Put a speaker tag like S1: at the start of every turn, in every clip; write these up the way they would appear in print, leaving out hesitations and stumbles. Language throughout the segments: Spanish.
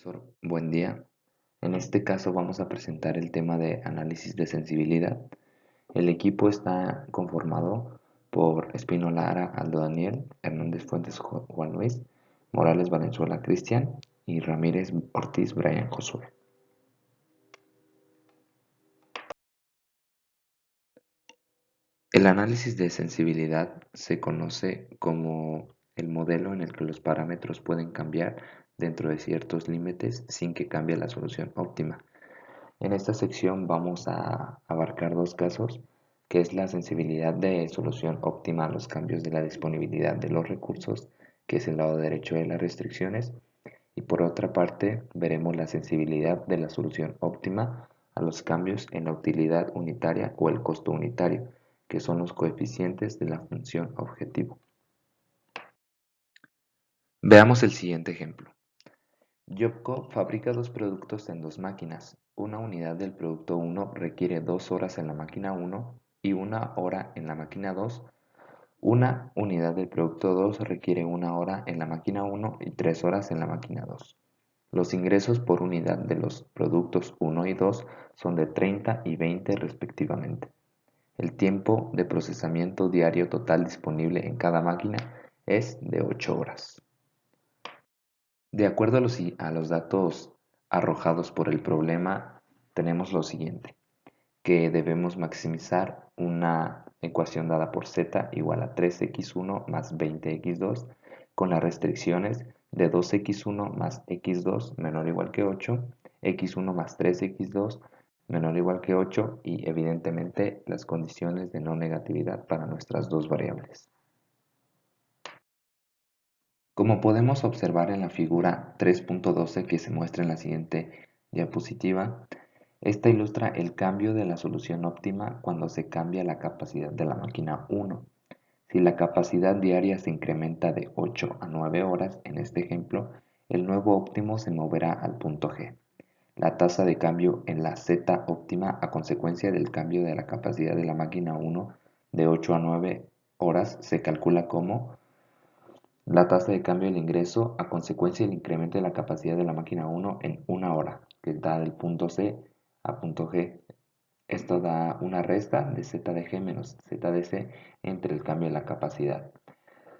S1: profesor, buen día. En este caso vamos a presentar el tema de análisis de sensibilidad. El equipo está conformado por Espino Lara, Aldo Daniel, Hernández Fuentes Juan Luis, Morales Valenzuela Cristian y Ramírez Ortiz Brian Josué. El análisis de sensibilidad se conoce como el modelo en el que los parámetros pueden cambiar dentro de ciertos límites sin que cambie la solución óptima. En esta sección vamos a abarcar dos casos, que es la sensibilidad de solución óptima a los cambios de la disponibilidad de los recursos, que es el lado derecho de las restricciones, y por otra parte veremos la sensibilidad de la solución óptima a los cambios en la utilidad unitaria o el costo unitario, que son los coeficientes de la función objetivo. Veamos el siguiente ejemplo. Jobco fabrica dos productos en dos máquinas. Una unidad del producto 1 requiere 2 horas en la máquina 1 y 1 hora en la máquina 2. Una unidad del producto 2 requiere 1 hora en la máquina 1 y 3 horas en la máquina 2. Los ingresos por unidad de los productos 1 y 2 son de 30 y 20 respectivamente. El tiempo de procesamiento diario total disponible en cada máquina es de 8 horas. De acuerdo a los datos arrojados por el problema, tenemos lo siguiente, que debemos maximizar una ecuación dada por z igual a 3x1 más 20x2 con las restricciones de 2x1 más x2 menor o igual que 8, x1 más 3x2 menor o igual que 8 y evidentemente las condiciones de no negatividad para nuestras dos variables. Como podemos observar en la figura 3.12 que se muestra en la siguiente diapositiva, esta ilustra el cambio de la solución óptima cuando se cambia la capacidad de la máquina 1. Si la capacidad diaria se incrementa de 8 a 9 horas, en este ejemplo, el nuevo óptimo se moverá al punto G. La tasa de cambio en la Z óptima a consecuencia del cambio de la capacidad de la máquina 1 de 8 a 9 horas se calcula como la tasa de cambio del ingreso a consecuencia del incremento de la capacidad de la máquina 1 en 1 hora, que da del punto C a punto G. Esto da una resta de Z de G menos Z de C entre el cambio de la capacidad.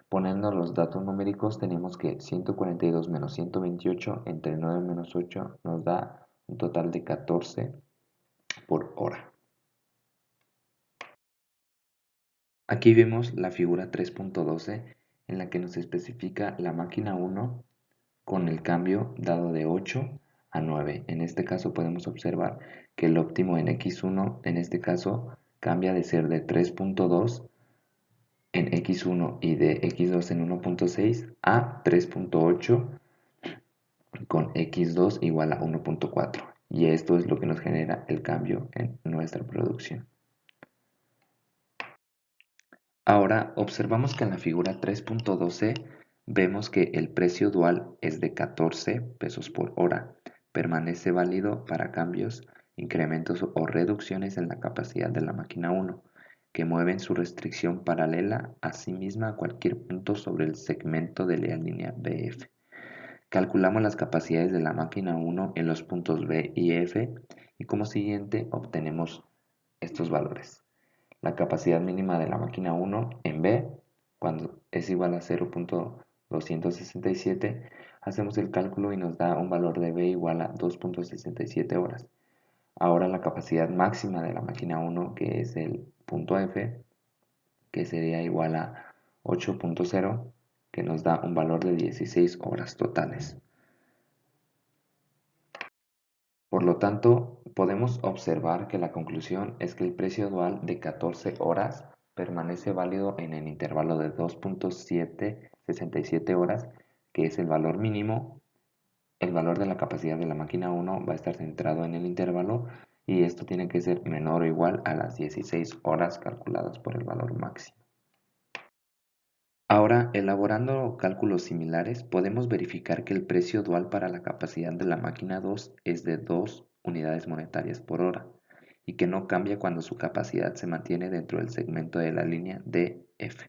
S1: Poniendo los datos numéricos tenemos que 142 menos 128 entre 9 menos 8 nos da un total de 14 por hora. Aquí vemos la figura 3.12 en la que nos especifica la máquina 1 con el cambio dado de 8 a 9. En este caso podemos observar que el óptimo en x1 en este caso cambia de ser de 3.2 en x1 y de x2 en 1.6 a 3.8 con x2 igual a 1.4. Y esto es lo que nos genera el cambio en nuestra producción. Ahora observamos que en la figura 3.12 vemos que el precio dual es de 14 pesos por hora. Permanece válido para cambios, incrementos o reducciones en la capacidad de la máquina 1, que mueven su restricción paralela a sí misma a cualquier punto sobre el segmento de la línea BF. Calculamos las capacidades de la máquina 1 en los puntos B y F y como siguiente obtenemos estos valores. La capacidad mínima de la máquina 1 en B, cuando es igual a 0.267, hacemos el cálculo y nos da un valor de B igual a 2.67 horas. Ahora la capacidad máxima de la máquina 1, que es el punto F, que sería igual a 8.0, que nos da un valor de 16 horas totales. Por lo tanto, podemos observar que la conclusión es que el precio dual de 14 horas permanece válido en el intervalo de 2.767 horas, que es el valor mínimo. El valor de la capacidad de la máquina 1 va a estar centrado en el intervalo y esto tiene que ser menor o igual a las 16 horas calculadas por el valor máximo. Ahora, elaborando cálculos similares, podemos verificar que el precio dual para la capacidad de la máquina 2 es de 2 unidades monetarias por hora y que no cambia cuando su capacidad se mantiene dentro del segmento de la línea DF.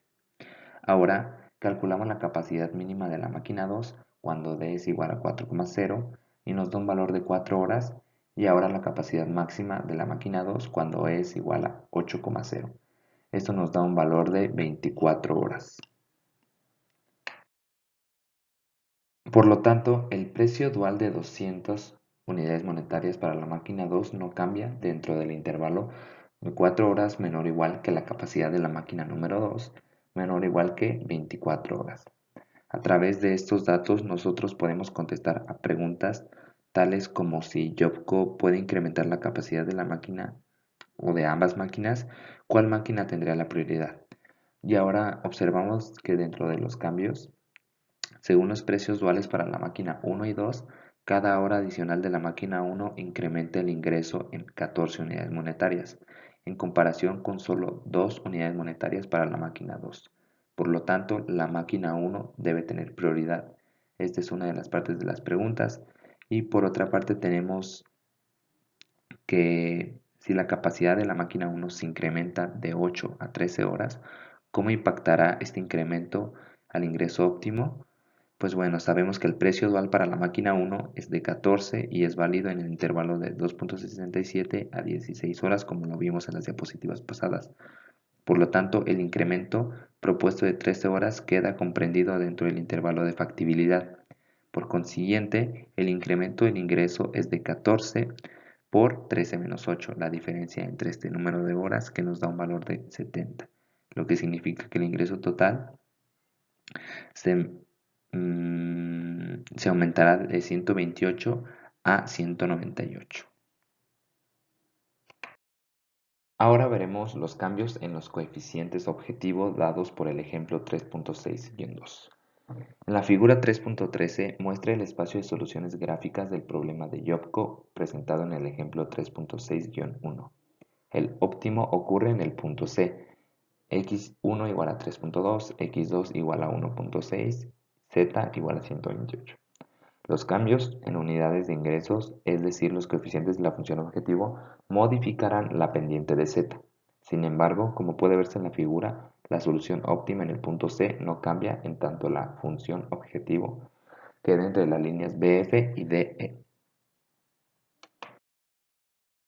S1: Ahora, calculamos la capacidad mínima de la máquina 2 cuando D es igual a 4,0 y nos da un valor de 4 horas, y ahora la capacidad máxima de la máquina 2 cuando E es igual a 8,0. Esto nos da un valor de 24 horas. Por lo tanto, el precio dual de 200 unidades monetarias para la máquina 2 no cambia dentro del intervalo de 4 horas menor o igual que la capacidad de la máquina número 2 menor o igual que 24 horas. A través de estos datos nosotros podemos contestar a preguntas tales como si Jobco puede incrementar la capacidad de la máquina o de ambas máquinas, ¿cuál máquina tendría la prioridad? Y ahora observamos que dentro de los cambios, según los precios duales para la máquina 1 y 2, cada hora adicional de la máquina 1 incrementa el ingreso en 14 unidades monetarias, en comparación con solo 2 unidades monetarias para la máquina 2. Por lo tanto, la máquina 1 debe tener prioridad. Esta es una de las partes de las preguntas. Y por otra parte tenemos que si la capacidad de la máquina 1 se incrementa de 8 a 13 horas, ¿cómo impactará este incremento al ingreso óptimo? Pues bueno, sabemos que el precio dual para la máquina 1 es de 14 y es válido en el intervalo de 2.67 a 16 horas, como lo vimos en las diapositivas pasadas. Por lo tanto, el incremento propuesto de 13 horas queda comprendido dentro del intervalo de factibilidad. Por consiguiente, el incremento del ingreso es de 14 por 13 menos 8, la diferencia entre este número de horas que nos da un valor de 70, lo que significa que el ingreso total se, se aumentará de 128 a 198. Ahora veremos los cambios en los coeficientes objetivos dados por el ejemplo 3.6-2. En la figura 3.13 muestra el espacio de soluciones gráficas del problema de Jobco presentado en el ejemplo 3.6-1. El óptimo ocurre en el punto C, x1 igual a 3.2, x2 igual a 1.6, z igual a 128. Los cambios en unidades de ingresos, es decir, los coeficientes de la función objetivo, modificarán la pendiente de z. Sin embargo, como puede verse en la figura, la solución óptima en el punto C no cambia en tanto la función objetivo queda entre las líneas BF y DE.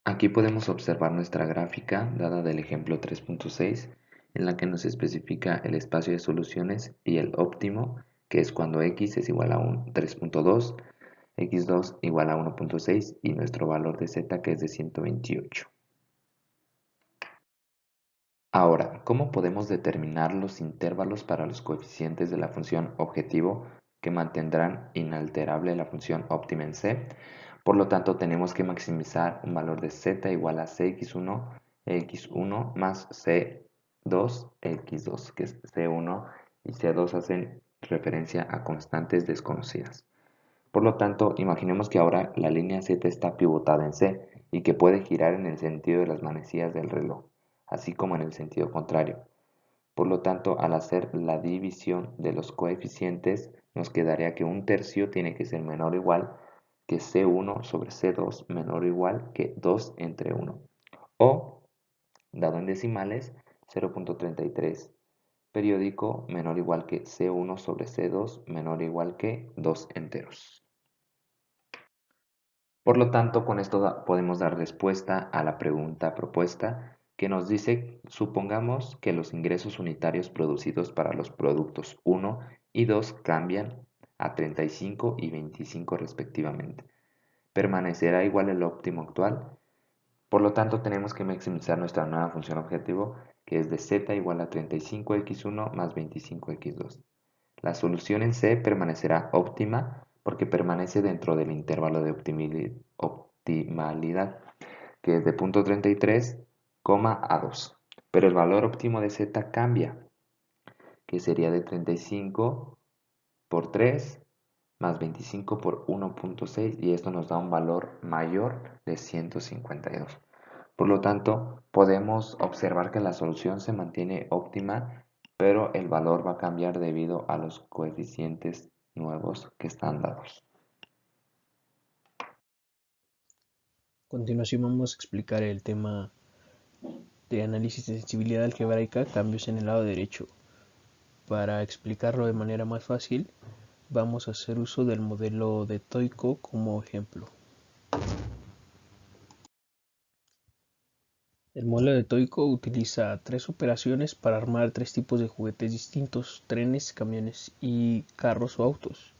S1: Aquí podemos observar nuestra gráfica dada del ejemplo 3.6 en la que nos especifica el espacio de soluciones y el óptimo, que es cuando x es igual a 3.2, x2 igual a 1.6 y nuestro valor de z que es de 128. Ahora, ¿cómo podemos determinar los intervalos para los coeficientes de la función objetivo que mantendrán inalterable la función óptima en C? Por lo tanto, tenemos que maximizar un valor de z igual a cx1, x1 más c2, x2, que es c1 y c2 hacen referencia a constantes desconocidas. Por lo tanto, imaginemos que ahora la línea Z está pivotada en C y que puede girar en el sentido de las manecillas del reloj, así como en el sentido contrario. Por lo tanto, al hacer la división de los coeficientes, nos quedaría que un tercio tiene que ser menor o igual que C1 sobre C2 menor o igual que 2 entre 1. O, dado en decimales, 0.33 periódico menor o igual que C1 sobre C2 menor o igual que 2 enteros. Por lo tanto, con esto podemos dar respuesta a la pregunta propuesta que nos dice, supongamos que los ingresos unitarios producidos para los productos 1 y 2 cambian a 35 y 25 respectivamente. ¿Permanecerá igual el óptimo actual? Por lo tanto, tenemos que maximizar nuestra nueva función objetivo, que es de z igual a 35x1 más 25x2. La solución en C permanecerá óptima porque permanece dentro del intervalo de optimalidad, que es de 0.33, a 2. Pero el valor óptimo de Z cambia, que sería de 35 por 3 más 25 por 1.6 y esto nos da un valor mayor de 152. Por lo tanto, podemos observar que la solución se mantiene óptima, pero el valor va a cambiar debido a los coeficientes nuevos que están dados.
S2: A continuación vamos a explicar el tema de análisis de sensibilidad algebraica, cambios en el lado derecho. Para explicarlo de manera más fácil, vamos a hacer uso del modelo de Toiko como ejemplo. El modelo de Toiko utiliza 3 operaciones para armar 3 tipos de juguetes distintos: trenes, camiones y carros o autos.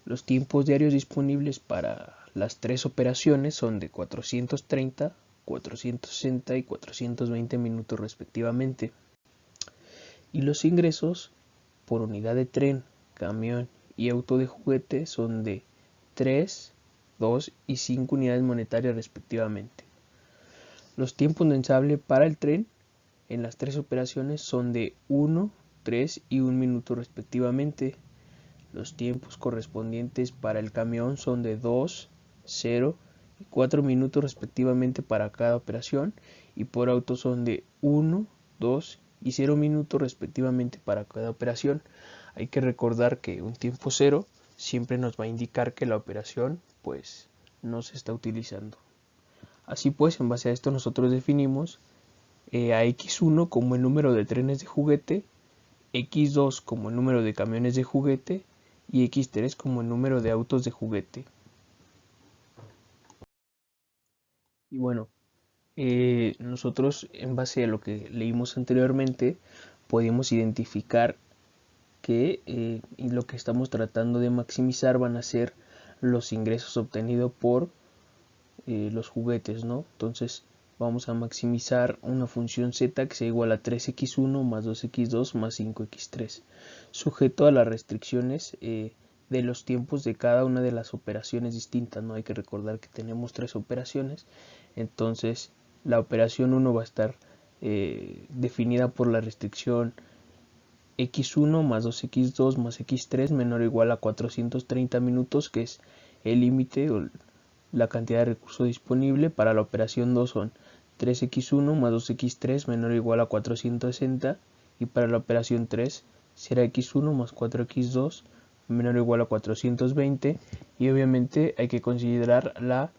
S2: Los tiempos diarios disponibles para las 3 operaciones son de 430, 460 y 420 minutos respectivamente. Y los ingresos por unidad de tren, camión y auto de juguete son de 3, 2 y 5 unidades monetarias respectivamente. Los tiempos de ensamblaje para el tren en las 3 operaciones son de 1, 3 y 1 minuto respectivamente. Los tiempos correspondientes para el camión son de 2, 0 y 4 minutos respectivamente para cada operación, y por auto son de 1, 2 y 0 minutos respectivamente para cada operación. Hay que recordar que un tiempo 0 siempre nos va a indicar que la operación pues no se está utilizando. Así pues, en base a esto nosotros definimos a X1 como el número de trenes de juguete, X2 como el número de camiones de juguete y X3 como el número de autos de juguete. Y bueno, nosotros en base a lo que leímos anteriormente podemos identificar que y lo que estamos tratando de maximizar van a ser los ingresos obtenidos por los juguetes, ¿no? Entonces vamos a maximizar una función z que sea igual a 3x1 más 2x2 más 5x3, sujeto a las restricciones de los tiempos de cada una de las operaciones distintas, ¿no? Hay que recordar que tenemos 3 operaciones, entonces la operación 1 va a estar definida por la restricción x1 más 2x2 más x3 menor o igual a 430 minutos, que es el límite o la cantidad de recursos disponible. Para la operación 2 son 3x1 más 2x3 menor o igual a 460, y para la operación 3 será x1 más 4x2 menor o igual a 420, y obviamente hay que considerar la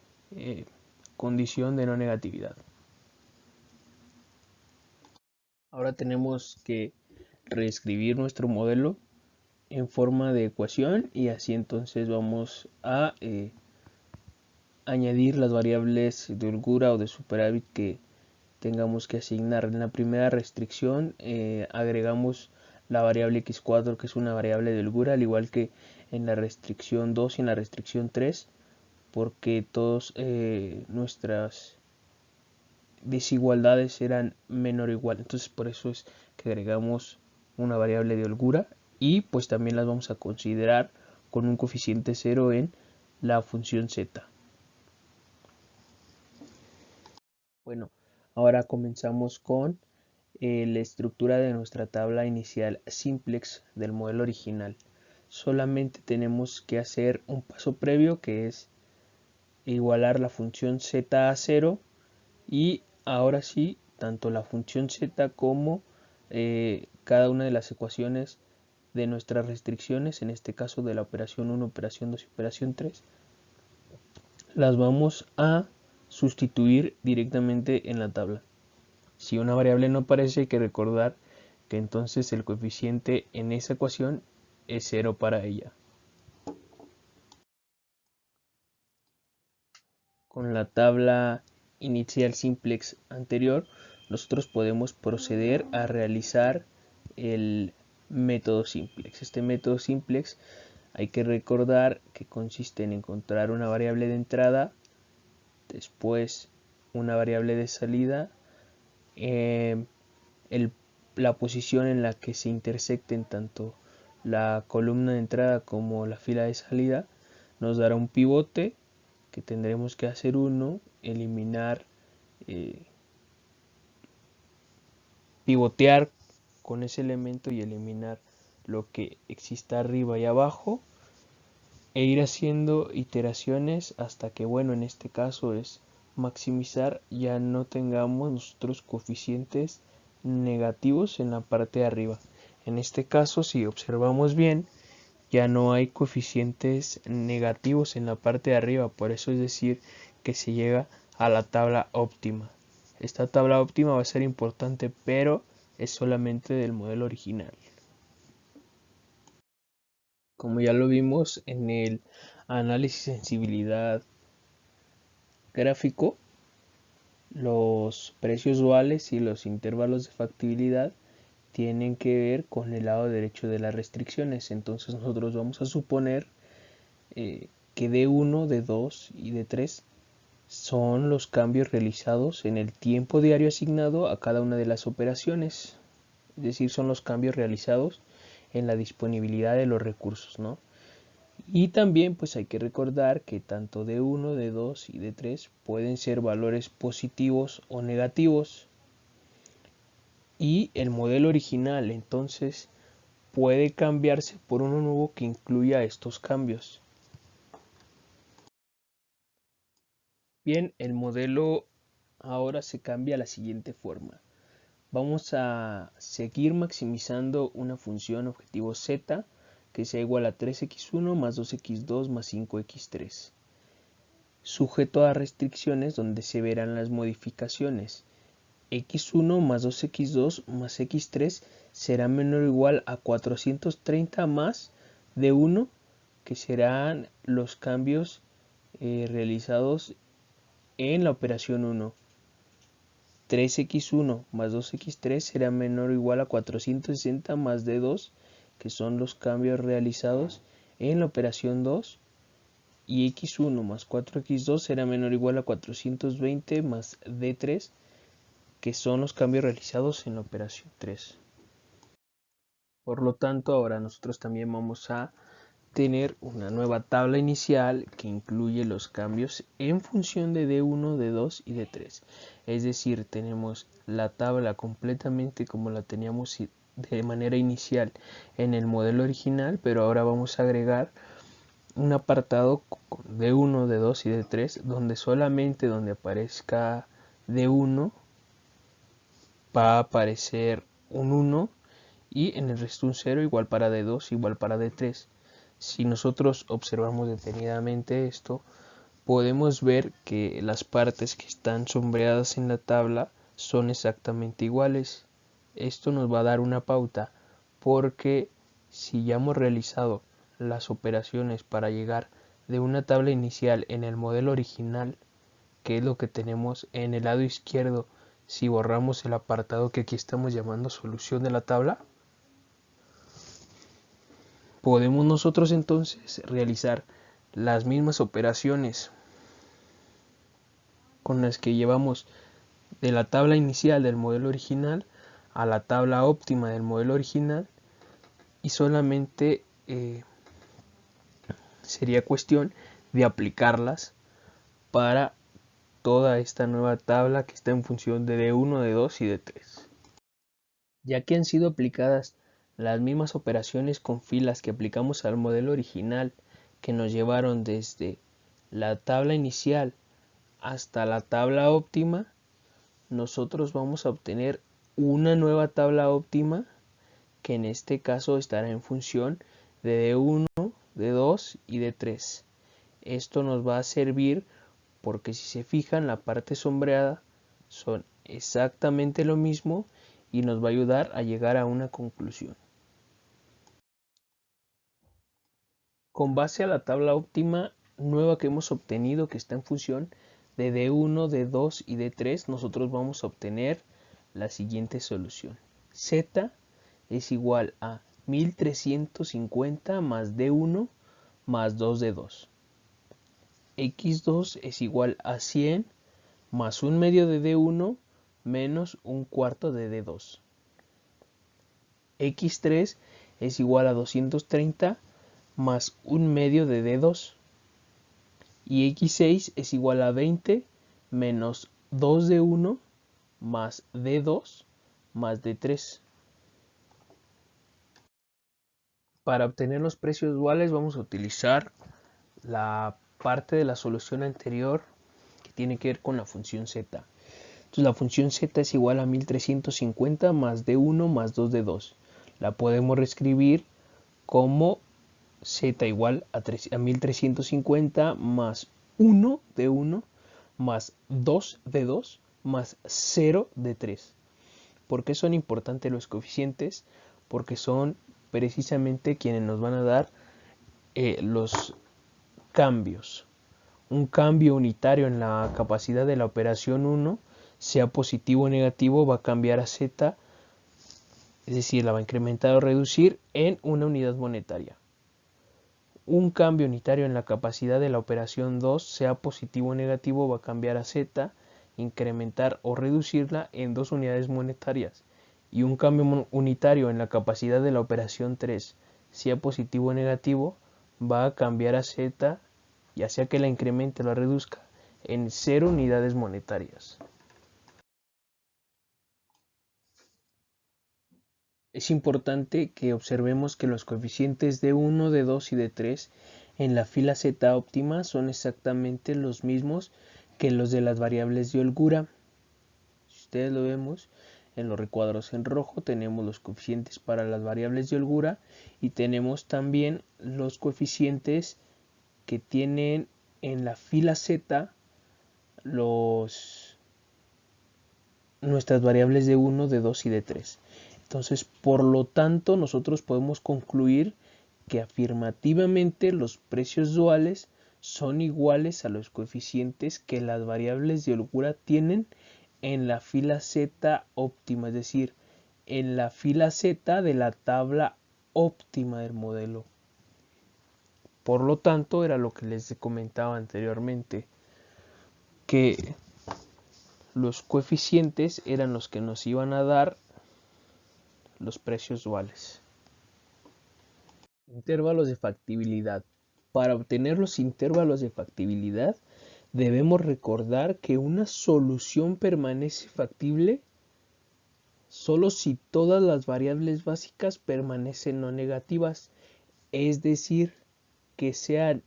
S2: condición de no negatividad. Ahora tenemos que reescribir nuestro modelo en forma de ecuación, y así entonces vamos a añadir las variables de holgura o de superávit que tengamos que asignar. En la primera restricción agregamos la variable x4, que es una variable de holgura, al igual que en la restricción 2 y en la restricción 3, porque todas nuestras desigualdades eran menor o igual. Entonces por eso es que agregamos una variable de holgura, y pues también las vamos a considerar con un coeficiente 0 en la función z. Bueno, ahora comenzamos con la estructura de nuestra tabla inicial simplex del modelo original. Solamente tenemos que hacer un paso previo, que es igualar la función z a 0, y ahora sí, tanto la función z como cada una de las ecuaciones de nuestras restricciones, en este caso de la operación 1, operación 2 y operación 3, las vamos a sustituir directamente en la tabla. Si una variable no aparece, hay que recordar que entonces el coeficiente en esa ecuación es 0 para ella. Con la tabla inicial simplex anterior, nosotros podemos proceder a realizar el método simplex. Este método simplex hay que recordar que consiste en encontrar una variable de entrada, después una variable de salida, la posición en la que se intersecten tanto la columna de entrada como la fila de salida, nos dará un pivote que tendremos que hacer eliminar, pivotear con ese elemento y eliminar lo que exista arriba y abajo, e ir haciendo iteraciones hasta que, bueno, en este caso es maximizar, ya no tengamos nosotros coeficientes negativos en la parte de arriba. En este caso, si observamos bien, ya no hay coeficientes negativos en la parte de arriba, por eso es decir que se llega a la tabla óptima. Esta tabla óptima va a ser importante, pero es solamente del modelo original. Como ya lo vimos en el análisis sensibilidad gráfico, los precios duales y los intervalos de factibilidad tienen que ver con el lado derecho de las restricciones. Entonces nosotros vamos a suponer que D1, D2 y D3 son los cambios realizados en el tiempo diario asignado a cada una de las operaciones. Es decir, son los cambios realizados en la disponibilidad de los recursos, ¿no? Y también pues hay que recordar que tanto D1, D2 y D3 pueden ser valores positivos o negativos. Y el modelo original entonces puede cambiarse por uno nuevo que incluya estos cambios. Bien, el modelo ahora se cambia a la siguiente forma. Vamos a seguir maximizando una función objetivo z que sea igual a 3x1 más 2x2 más 5x3, sujeto a restricciones donde se verán las modificaciones. X1 más 2x2 más x3 será menor o igual a 430 más D1, que serán los cambios realizados en la operación 1. 3x1 más 2x3 será menor o igual a 460 más D2, que son los cambios realizados en la operación 2. Y x1 más 4x2 será menor o igual a 420 más D3, que son los cambios realizados en la operación 3. Por lo tanto, ahora nosotros también vamos a tener una nueva tabla inicial que incluye los cambios en función de D1, D2 y D3. Es decir, tenemos la tabla completamente como la teníamos de manera inicial en el modelo original, pero ahora vamos a agregar un apartado con D1, D2 y D3 donde solamente donde aparezca D1 va a aparecer un 1 y en el resto un 0, igual para D2, igual para D3. Si nosotros observamos detenidamente esto, podemos ver que las partes que están sombreadas en la tabla son exactamente iguales. Esto nos va a dar una pauta porque si ya hemos realizado las operaciones para llegar de una tabla inicial en el modelo original, que es lo que tenemos en el lado izquierdo, si borramos el apartado que aquí estamos llamando solución de la tabla, podemos nosotros entonces realizar las mismas operaciones con las que llevamos de la tabla inicial del modelo original a la tabla óptima del modelo original, y solamente sería cuestión de aplicarlas para toda esta nueva tabla que está en función de D1, D2 y D3. Ya que han sido aplicadas las mismas operaciones con filas que aplicamos al modelo original, que nos llevaron desde la tabla inicial hasta la tabla óptima, nosotros vamos a obtener una nueva tabla óptima que en este caso estará en función de D1, D2 y D3. Esto nos va a servir porque si se fijan, la parte sombreada son exactamente lo mismo y nos va a ayudar a llegar a una conclusión. Con base a la tabla óptima nueva que hemos obtenido, que está en función de D1, D2 y D3, nosotros vamos a obtener la siguiente solución. Z es igual a 1350 más D1 más 2D2. X2 es igual a 100 más un medio de D1 menos un cuarto de D2. X3 es igual a 230 más un medio de D2. Y X6 es igual a 20 menos 2D1 más D2 más D3. Para obtener los precios duales vamos a utilizar la parte de la solución anterior que tiene que ver con la función z. Entonces la función z es igual a 1350 más D1 más 2D2. La podemos reescribir como z igual a 1350 más 1 de 1 más 2 de 2 más 0 de 3. ¿Por qué son importantes los coeficientes? Porque son precisamente quienes nos van a dar los cambios. Un cambio unitario en la capacidad de la operación 1, sea positivo o negativo, va a cambiar a z, es decir, la va a incrementar o reducir en una unidad monetaria. Un cambio unitario en la capacidad de la operación 2, sea positivo o negativo, va a cambiar a z, incrementar o reducirla en 2 unidades monetarias. Y un cambio unitario en la capacidad de la operación 3, sea positivo o negativo, va a cambiar a z, ya sea que la incremente o la reduzca, en 0 unidades monetarias. Es importante que observemos que los coeficientes de 1, de 2 y de 3 en la fila z óptima son exactamente los mismos que los de las variables de holgura. Si ustedes lo vemos, en los recuadros en rojo tenemos los coeficientes para las variables de holgura y tenemos también los coeficientes que tienen en la fila z nuestras variables de 1, de 2 y de 3. Entonces, por lo tanto, nosotros podemos concluir que afirmativamente los precios duales son iguales a los coeficientes que las variables de holgura tienen en la fila z óptima, es decir, en la fila z de la tabla óptima del modelo. Por lo tanto, era lo que les comentaba anteriormente, que los coeficientes eran los que nos iban a dar los precios duales. Intervalos de factibilidad. Para obtener los intervalos de factibilidad, debemos recordar que una solución permanece factible solo si todas las variables básicas permanecen no negativas, es decir, que sean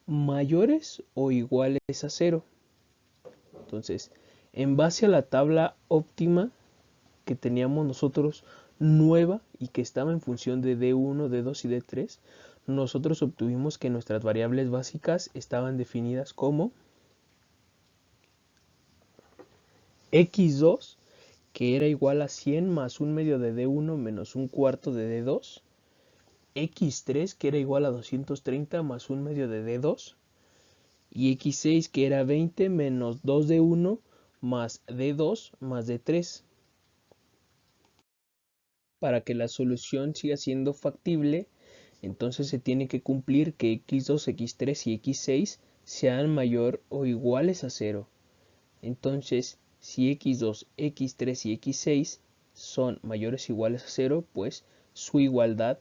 S2: mayores o iguales a 0. Entonces, en base a la tabla óptima que teníamos nosotros nueva y que estaba en función de D1, D2 y D3, nosotros obtuvimos que nuestras variables básicas estaban definidas como x2, que era igual a 100 más 1 medio de D1 menos 1 cuarto de D2, x3, que era igual a 230 más 1 medio de D2, y x6, que era 20 menos 2D1 más D2 más D3. Para que la solución siga siendo factible, entonces se tiene que cumplir que x2, x3 y x6 sean mayor o iguales a 0. Entonces, si x2, x3 y x6 son mayores o iguales a 0, pues su igualdad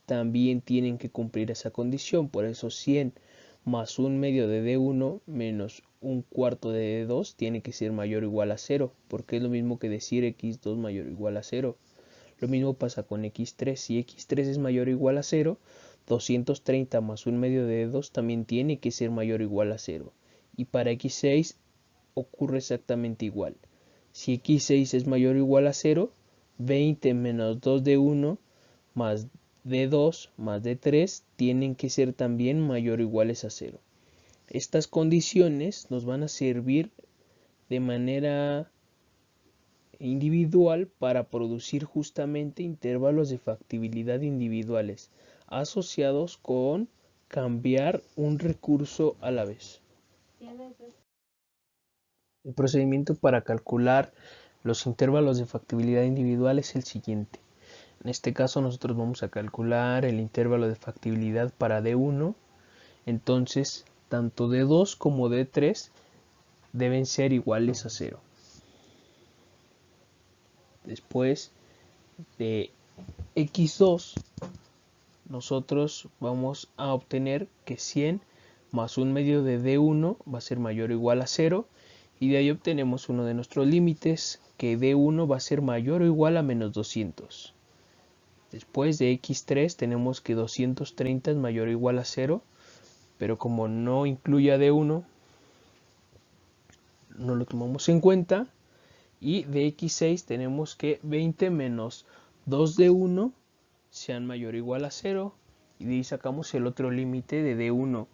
S2: también tienen que cumplir esa condición. Por eso 100 más 1 medio de D1 menos 1 cuarto de D2 tiene que ser mayor o igual a 0, porque es lo mismo que decir x2 mayor o igual a 0. Lo mismo pasa con x3. Si x3 es mayor o igual a 0, 230 más 1 medio de 2 también tiene que ser mayor o igual a 0. Y para x6 ocurre exactamente igual. Si x6 es mayor o igual a 0, 20 menos 2 de 1 más d2 más d3 tienen que ser también mayor o iguales a 0. Estas condiciones nos van a servir de manera individual para producir justamente intervalos de factibilidad individuales asociados con cambiar un recurso a la vez. El procedimiento para calcular los intervalos de factibilidad individual es el siguiente. En este caso nosotros vamos a calcular el intervalo de factibilidad para D1. Entonces, tanto D2 como D3 deben ser iguales a 0. Después de x2, nosotros vamos a obtener que 100 más 1 medio de D1 va a ser mayor o igual a 0. Y de ahí obtenemos uno de nuestros límites, que D1 va a ser mayor o igual a menos 200. Después de x3 tenemos que 230 es mayor o igual a 0, pero como no incluye a D1, no lo tomamos en cuenta. Y de x6 tenemos que 20 menos 2D1 sean mayor o igual a 0. Y de ahí sacamos el otro límite de D1,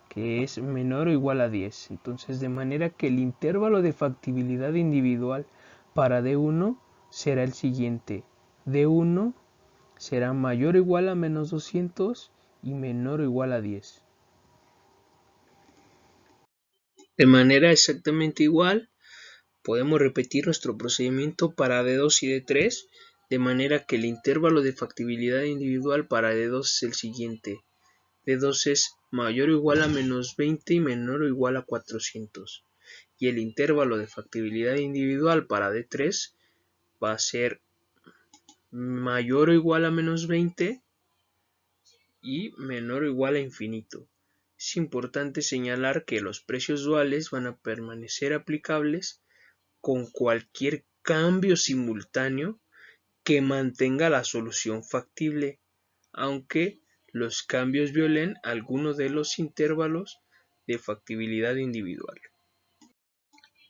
S2: que es menor o igual a 10. Entonces, de manera que el intervalo de factibilidad individual para D1 será el siguiente. D1 será mayor o igual a menos 200 y menor o igual a 10. De manera exactamente igual, podemos repetir nuestro procedimiento para D2 y D3, de manera que el intervalo de factibilidad individual para D2 es el siguiente. D2 es mayor o igual a menos 20 y menor o igual a 400. Y el intervalo de factibilidad individual para D3 va a ser mayor o igual a menos 20 y menor o igual a infinito. Es importante señalar que los precios duales van a permanecer aplicables con cualquier cambio simultáneo que mantenga la solución factible, aunque los cambios violen alguno de los intervalos de factibilidad individual.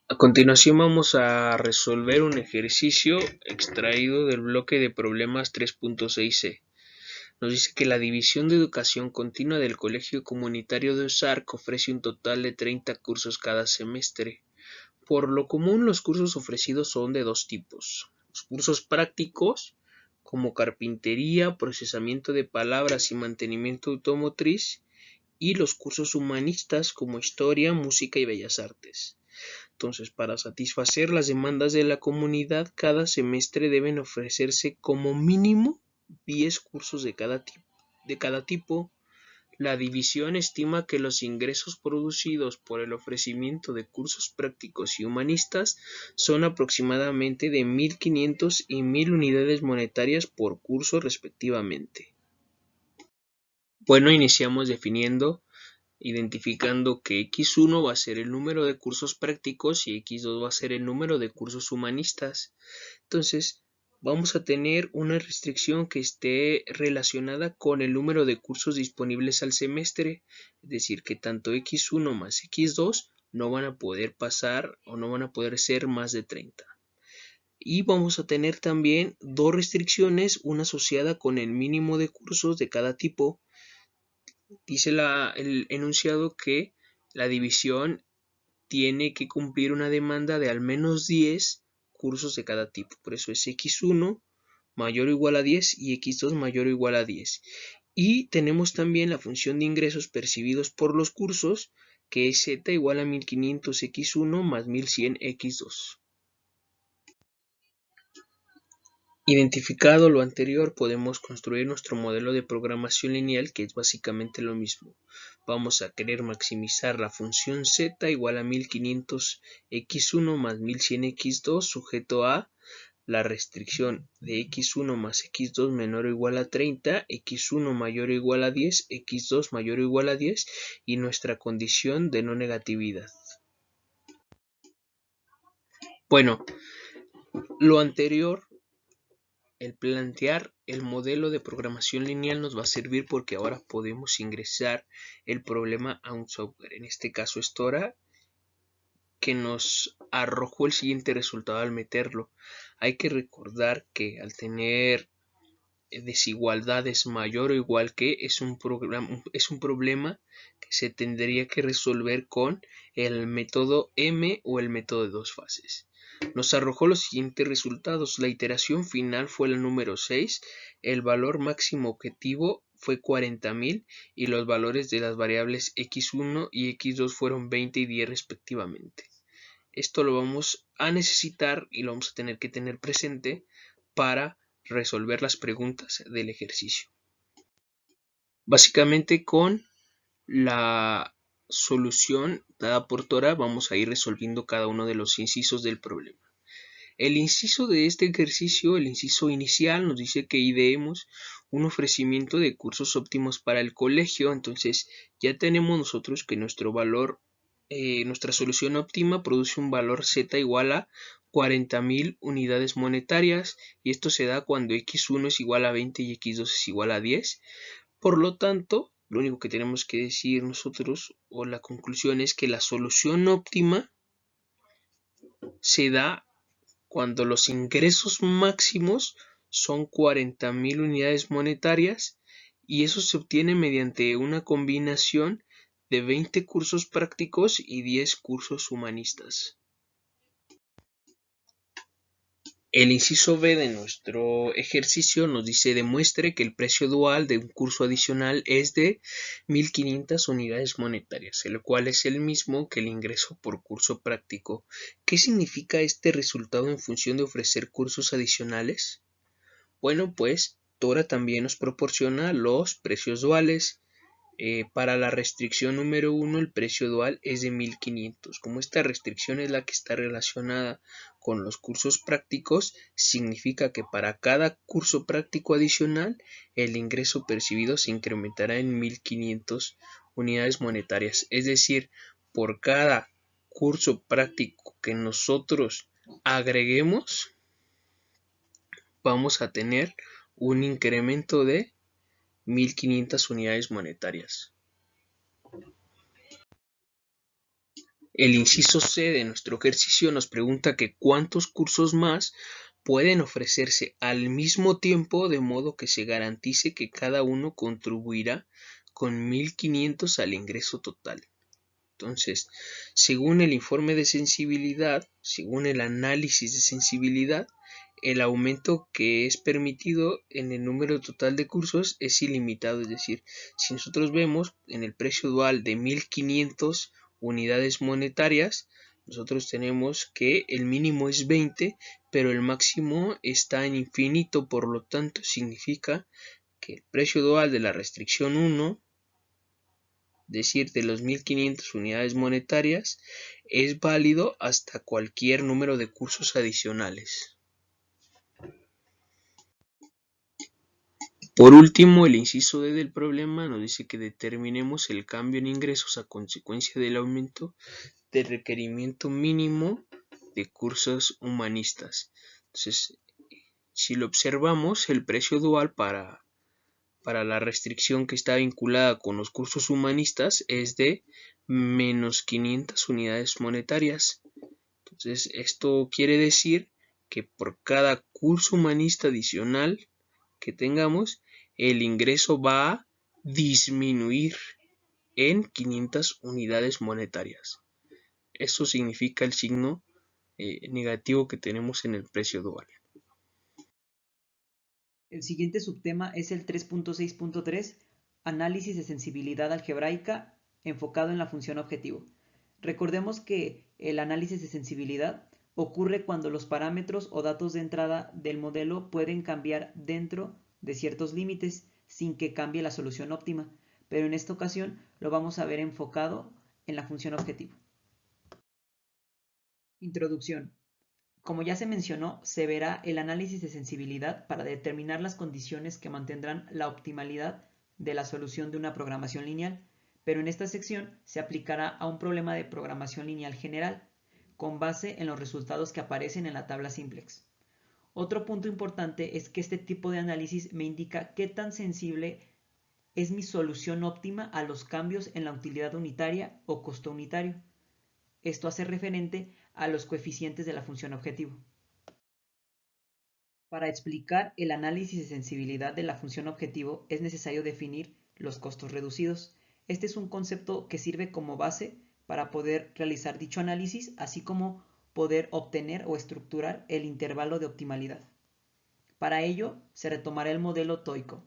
S2: A continuación vamos a resolver un ejercicio extraído del bloque de problemas 3.6c. Nos dice que la División de Educación Continua del Colegio Comunitario de Ozark ofrece un total de 30 cursos cada semestre. Por lo común, los cursos ofrecidos son de dos tipos: los cursos prácticos, como carpintería, procesamiento de palabras y mantenimiento automotriz, y los cursos humanistas, como historia, música y bellas artes. Entonces, para satisfacer las demandas de la comunidad, cada semestre deben ofrecerse como mínimo 10 cursos de cada tipo. La división estima que los ingresos producidos por el ofrecimiento de cursos prácticos y humanistas son aproximadamente de 1.500 y 1.000 unidades monetarias por curso respectivamente. Bueno, iniciamos identificando que x1 va a ser el número de cursos prácticos y x2 va a ser el número de cursos humanistas. Entonces, vamos a tener una restricción que esté relacionada con el número de cursos disponibles al semestre, es decir, que tanto x1 más x2 no van a poder pasar o no van a poder ser más de 30. Y vamos a tener también dos restricciones, una asociada con el mínimo de cursos de cada tipo. Dice el enunciado que la división tiene que cumplir una demanda de al menos 10 cursos de cada tipo. Por eso es x1 mayor o igual a 10 y x2 mayor o igual a 10. Y tenemos también la función de ingresos percibidos por los cursos, que es z igual a 1500 x1 más 1100 x2. Identificado lo anterior, podemos construir nuestro modelo de programación lineal, que es básicamente lo mismo. Vamos a querer maximizar la función z igual a 1500 x1 más 1100 x2 sujeto a la restricción de x1 más x2 menor o igual a 30, x1 mayor o igual a 10, x2 mayor o igual a 10 y nuestra condición de no negatividad. Bueno, lo anterior, el plantear el modelo de programación lineal, nos va a servir porque ahora podemos ingresar el problema a un software. En este caso es Tora, que nos arrojó el siguiente resultado al meterlo. Hay que recordar que al tener desigualdades mayor o igual que es un problema que se tendría que resolver con el método M o el método de dos fases. Nos arrojó los siguientes resultados. La iteración final fue la número 6, el valor máximo objetivo fue 40.000 y los valores de las variables x1 y x2 fueron 20 y 10 respectivamente. Esto lo vamos a necesitar y lo vamos a tener que tener presente para resolver las preguntas del ejercicio. Básicamente con la solución dada por Tora vamos a ir resolviendo cada uno de los incisos del problema. El inciso de este ejercicio, el inciso inicial, nos dice que ideemos un ofrecimiento de cursos óptimos para el colegio. Entonces ya tenemos nosotros que nuestro valor, nuestra solución óptima produce un valor z igual a 40.000 unidades monetarias, y esto se da cuando x1 es igual a 20 y x2 es igual a 10. Por lo tanto, lo único que tenemos que decir nosotros, o la conclusión, es que la solución óptima se da cuando los ingresos máximos son 40.000 unidades monetarias, y eso se obtiene mediante una combinación de 20 cursos prácticos y 10 cursos humanistas. El inciso B de nuestro ejercicio nos dice demuestre que el precio dual de un curso adicional es de 1.500 unidades monetarias, el cual es el mismo que el ingreso por curso práctico. ¿Qué significa este resultado en función de ofrecer cursos adicionales? Bueno, pues Tora también nos proporciona los precios duales. Para la restricción número 1 el precio dual es de 1.500. Como esta restricción es la que está relacionada con los cursos prácticos, significa que para cada curso práctico adicional el ingreso percibido se incrementará en 1.500 unidades monetarias. Es decir, por cada curso práctico que nosotros agreguemos, vamos a tener un incremento de 1.500 unidades monetarias. El inciso C de nuestro ejercicio nos pregunta que cuántos cursos más pueden ofrecerse al mismo tiempo de modo que se garantice que cada uno contribuirá con 1.500 al ingreso total. Entonces, según el informe de sensibilidad, según el análisis de sensibilidad, el aumento que es permitido en el número total de cursos es ilimitado. Es decir, si nosotros vemos en el precio dual de 1.500 unidades monetarias, nosotros tenemos que el mínimo es 20, pero el máximo está en infinito, por lo tanto significa que el precio dual de la restricción 1, decir de los 1.500 unidades monetarias, es válido hasta cualquier número de cursos adicionales. Por último, el inciso D del problema nos dice que determinemos el cambio en ingresos a consecuencia del aumento del requerimiento mínimo de cursos humanistas. Entonces, si lo observamos, el precio dual para la restricción que está vinculada con los cursos humanistas es de menos 500 unidades monetarias. Entonces, esto quiere decir que por cada curso humanista adicional que tengamos, el ingreso va a disminuir en 500 unidades monetarias. Eso significa el signo negativo que tenemos en el precio dual.
S3: El siguiente subtema es el 3.6.3, análisis de sensibilidad algebraica enfocado en la función objetivo. Recordemos que el análisis de sensibilidad ocurre cuando los parámetros o datos de entrada del modelo pueden cambiar dentro de ciertos límites sin que cambie la solución óptima, pero en esta ocasión lo vamos a ver enfocado en la función objetivo. Introducción. Como ya se mencionó, se verá el análisis de sensibilidad para determinar las condiciones que mantendrán la optimalidad de la solución de una programación lineal, pero en esta sección se aplicará a un problema de programación lineal general, con base en los resultados que aparecen en la tabla simplex. Otro punto importante es que este tipo de análisis me indica qué tan sensible es mi solución óptima a los cambios en la utilidad unitaria o costo unitario. Esto hace referente a los coeficientes de la función objetivo. Para explicar el análisis de sensibilidad de la función objetivo es necesario definir los costos reducidos. Este es un concepto que sirve como base para poder realizar dicho análisis, así como poder obtener o estructurar el intervalo de optimalidad. Para ello, se retomará el modelo TOICO.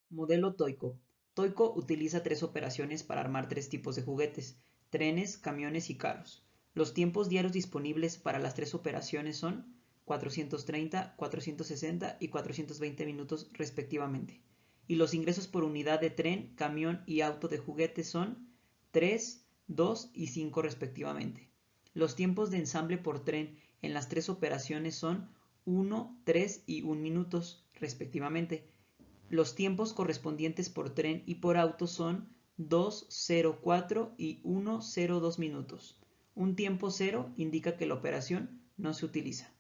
S3: Modelo TOICO. TOICO utiliza tres operaciones para armar tres tipos de juguetes: trenes, camiones y carros. Los tiempos diarios disponibles para las tres operaciones son 430, 460 y 420 minutos respectivamente. Y los ingresos por unidad de tren, camión y auto de juguete son 3, 2 y 5 respectivamente. Los tiempos de ensamble por tren en las tres operaciones son 1, 3 y 1 minutos respectivamente. Los tiempos correspondientes por tren y por auto son 2:04 y 1:02 minutos. Un tiempo cero indica que la operación no se utiliza.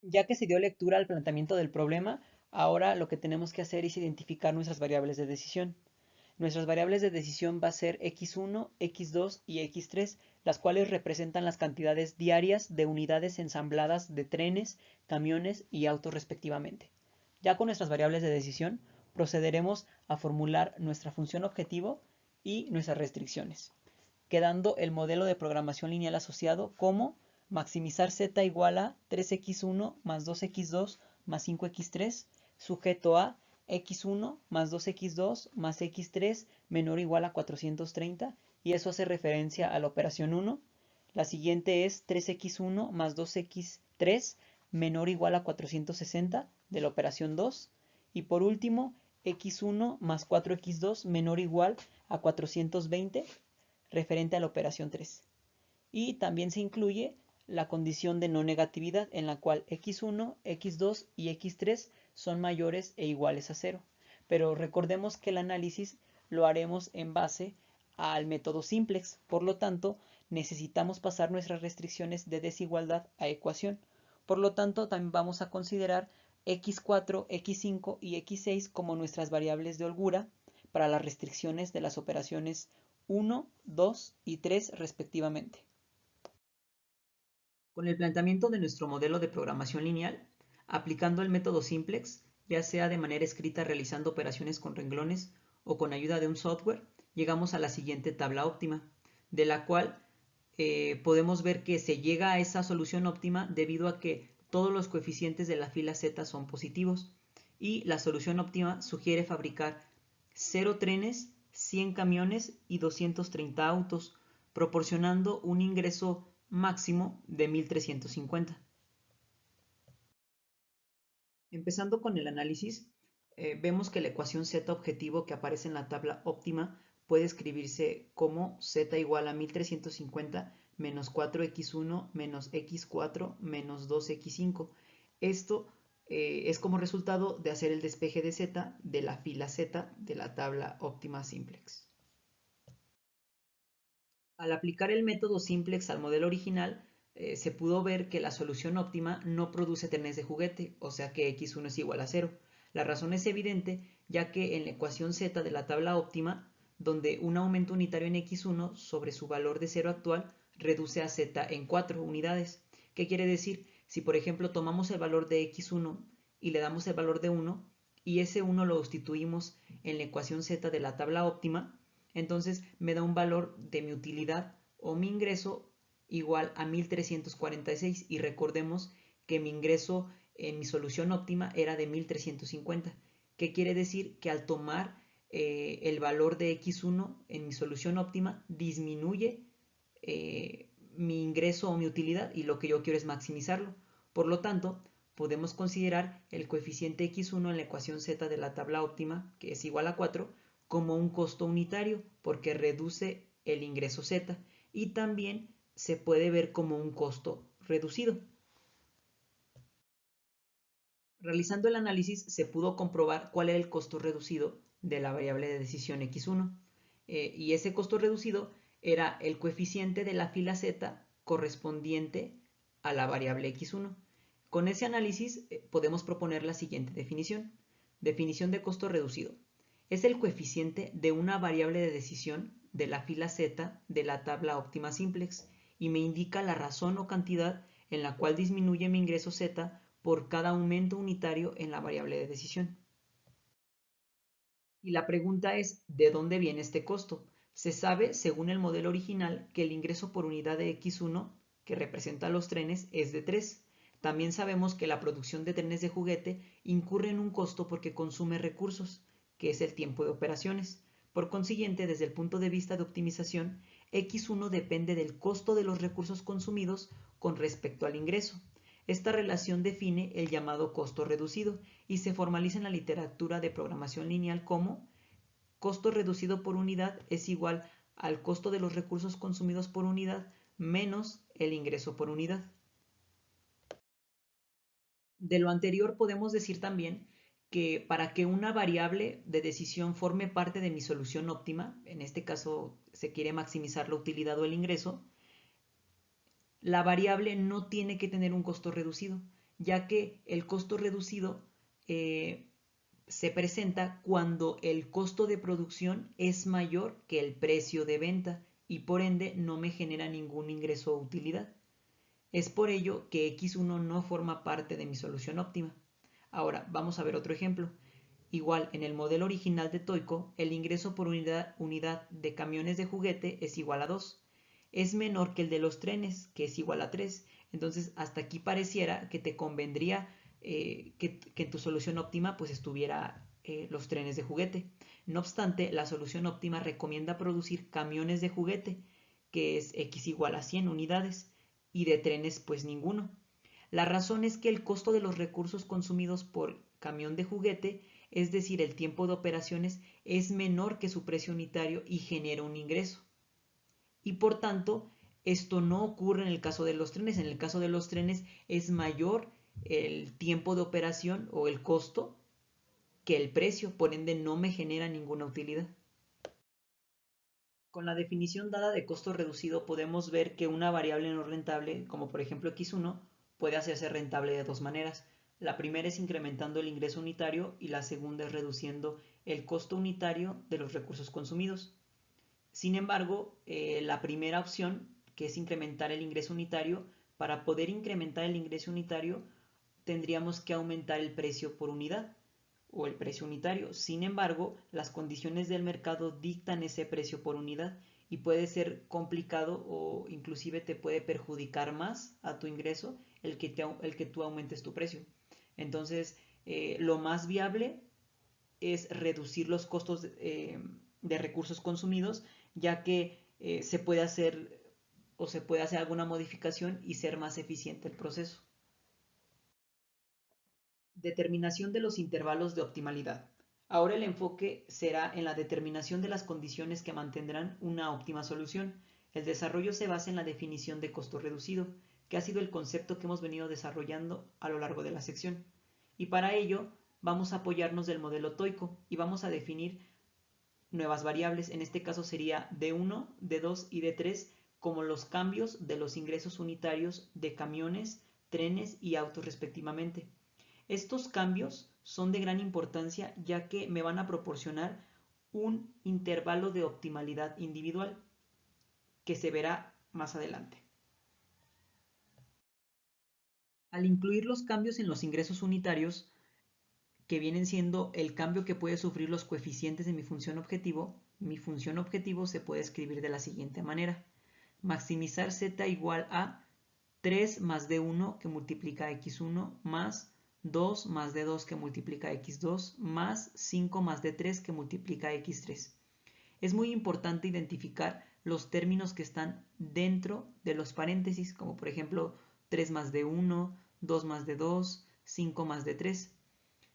S3: Ya que se dio lectura al planteamiento del problema, ahora lo que tenemos que hacer es identificar nuestras variables de decisión. Nuestras variables de decisión va a ser x1, x2 y x3, las cuales representan las cantidades diarias de unidades ensambladas de trenes, camiones y autos respectivamente. Ya con nuestras variables de decisión, procederemos a formular nuestra función objetivo y nuestras restricciones. quedando el modelo de programación lineal asociado como maximizar z igual a 3x1 más 2x2 más 5x3, sujeto a x1 más 2x2 más x3 menor o igual a 430, y eso hace referencia a la operación 1. La siguiente es 3x1 más 2x3 menor o igual a 460 de la operación 2. Y por último, x1 más 4x2 menor o igual a 420 referente a la operación 3. Y también se incluye la condición de no negatividad en la cual x1, x2 y x3 son mayores e iguales a 0. Pero recordemos que el análisis lo haremos en base al método simplex, por lo tanto necesitamos pasar nuestras restricciones de desigualdad a ecuación. Por lo tanto, también vamos a considerar x4, x5 y x6 como nuestras variables de holgura para las restricciones de las operaciones 1, 2 y 3 respectivamente. Con el planteamiento de nuestro modelo de programación lineal, aplicando el método simplex, ya sea de manera escrita realizando operaciones con renglones o con ayuda de un software, llegamos a la siguiente tabla óptima, de la cual podemos ver que se llega a esa solución óptima debido a que todos los coeficientes de la fila Z son positivos, y la solución óptima sugiere fabricar 0 trenes, 100 camiones y 230 autos, proporcionando un ingreso máximo de 1350. Empezando con el análisis, vemos que la ecuación Z objetivo que aparece en la tabla óptima puede escribirse como Z igual a 1350 menos 4x1 menos x4 menos 2x5. Esto es como resultado de hacer el despeje de Z de la fila Z de la tabla óptima simplex. Al aplicar el método simplex al modelo original, se pudo ver que la solución óptima no produce trenes de juguete, o sea que x1 es igual a 0. La razón es evidente, ya que en la ecuación z de la tabla óptima, donde un aumento unitario en x1 sobre su valor de 0 actual reduce a z en 4 unidades. ¿Qué quiere decir? Si por ejemplo tomamos el valor de x1 y le damos el valor de 1, y ese 1 lo sustituimos en la ecuación z de la tabla óptima, entonces me da un valor de mi utilidad o mi ingreso igual a 1346, y recordemos que mi ingreso en mi solución óptima era de 1350. ¿Qué quiere decir? Que al tomar el valor de x1 en mi solución óptima disminuye mi ingreso o mi utilidad, y lo que yo quiero es maximizarlo. Por lo tanto, podemos considerar el coeficiente x1 en la ecuación z de la tabla óptima, que es igual a 4, como un costo unitario porque reduce el ingreso Z, y también se puede ver como un costo reducido. Realizando el análisis se pudo comprobar cuál era el costo reducido de la variable de decisión x1, y ese costo reducido era el coeficiente de la fila Z correspondiente a la variable x1. Con ese análisis podemos proponer la siguiente definición. Definición de costo reducido. Es el coeficiente de una variable de decisión de la fila Z de la tabla óptima simplex, y me indica la razón o cantidad en la cual disminuye mi ingreso Z por cada aumento unitario en la variable de decisión. Y la pregunta es, ¿de dónde viene este costo? Se sabe, según el modelo original, que el ingreso por unidad de x1, que representa los trenes, es de 3. También sabemos que la producción de trenes de juguete incurre en un costo porque consume recursos, que es el tiempo de operaciones. Por consiguiente, desde el punto de vista de optimización, x1 depende del costo de los recursos consumidos con respecto al ingreso. Esta relación define el llamado costo reducido y se formaliza en la literatura de programación lineal como costo reducido por unidad es igual al costo de los recursos consumidos por unidad menos el ingreso por unidad. De lo anterior podemos decir también que para que una variable de decisión forme parte de mi solución óptima, en este caso se quiere maximizar la utilidad o el ingreso, la variable no tiene que tener un costo reducido, ya que el costo reducido se presenta cuando el costo de producción es mayor que el precio de venta y por ende no me genera ningún ingreso o utilidad. Es por ello que x1 no forma parte de mi solución óptima. Ahora vamos a ver otro ejemplo. Igual, en el modelo original de Toico, el ingreso por unidad de camiones de juguete es igual a 2. Es menor que el de los trenes, que es igual a 3. Entonces, hasta aquí pareciera que te convendría que en tu solución óptima pues estuviera los trenes de juguete. No obstante, la solución óptima recomienda producir camiones de juguete, que es x igual a 100 unidades, y de trenes pues ninguno. La razón es que el costo de los recursos consumidos por camión de juguete, es decir, el tiempo de operaciones, es menor que su precio unitario y genera un ingreso. Y por tanto, esto no ocurre en el caso de los trenes. En el caso de los trenes es mayor el tiempo de operación o el costo que el precio, por ende no me genera ninguna utilidad. Con la definición dada de costo reducido podemos ver que una variable no rentable, como por ejemplo x1, puede hacerse rentable de dos maneras. La primera es incrementando el ingreso unitario y la segunda es reduciendo el costo unitario de los recursos consumidos. Sin embargo, la primera opción, que es incrementar el ingreso unitario, para poder incrementar el ingreso unitario tendríamos que aumentar el precio por unidad o el precio unitario. Sin embargo, las condiciones del mercado dictan ese precio por unidad y puede ser complicado o inclusive te puede perjudicar más a tu ingreso el que tú aumentes tu precio. Entonces, lo más viable es reducir los costos de recursos consumidos, ya que se puede hacer o se puede hacer alguna modificación y ser más eficiente el proceso. Determinación de los intervalos de optimalidad. Ahora el enfoque será en la determinación de las condiciones que mantendrán una óptima solución. El desarrollo se basa en la definición de costo reducido, que ha sido el concepto que hemos venido desarrollando a lo largo de la sección. Y para ello vamos a apoyarnos del modelo Toico y vamos a definir nuevas variables. En este caso sería D1, D2 y D3 como los cambios de los ingresos unitarios de camiones, trenes y autos respectivamente. Estos cambios son de gran importancia ya que me van a proporcionar un intervalo de optimalidad individual que se verá más adelante. Al incluir los cambios en los ingresos unitarios, que vienen siendo el cambio que puede sufrir los coeficientes de mi función objetivo se puede escribir de la siguiente manera. Maximizar z igual a 3 más d1 que multiplica x1 más 2 más d2 que multiplica x2 más 5 más d3 que multiplica x3. Es muy importante identificar los términos que están dentro de los paréntesis, como por ejemplo 3 más d1, 2 más d2, 5 más d3,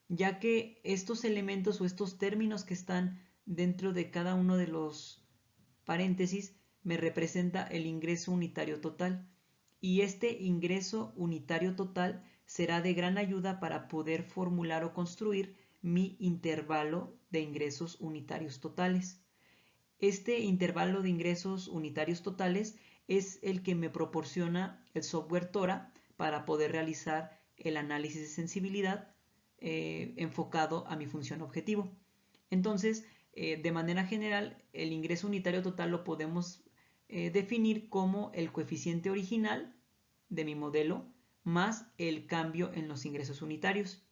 S3: ya que estos elementos o estos términos que están dentro de cada uno de los paréntesis me representa el ingreso unitario total. Y este ingreso unitario total será de gran ayuda para poder formular o construir mi intervalo de ingresos unitarios totales. Este intervalo de ingresos unitarios totales es el que me proporciona el software Tora para poder realizar el análisis de sensibilidad enfocado a mi función objetivo. Entonces, de manera general, el ingreso unitario total lo podemos definir como el coeficiente original de mi modelo más el cambio en los ingresos unitarios.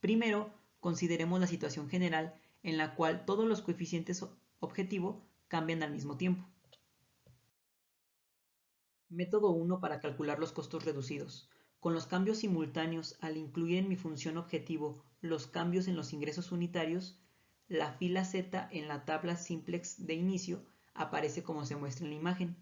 S3: Primero, consideremos la situación general en la cual todos los coeficientes objetivo cambian al mismo tiempo. Método 1 para calcular los costos reducidos. Con los cambios simultáneos, al incluir en mi función objetivo los cambios en los ingresos unitarios, la fila Z en la tabla simplex de inicio aparece como se muestra en la imagen.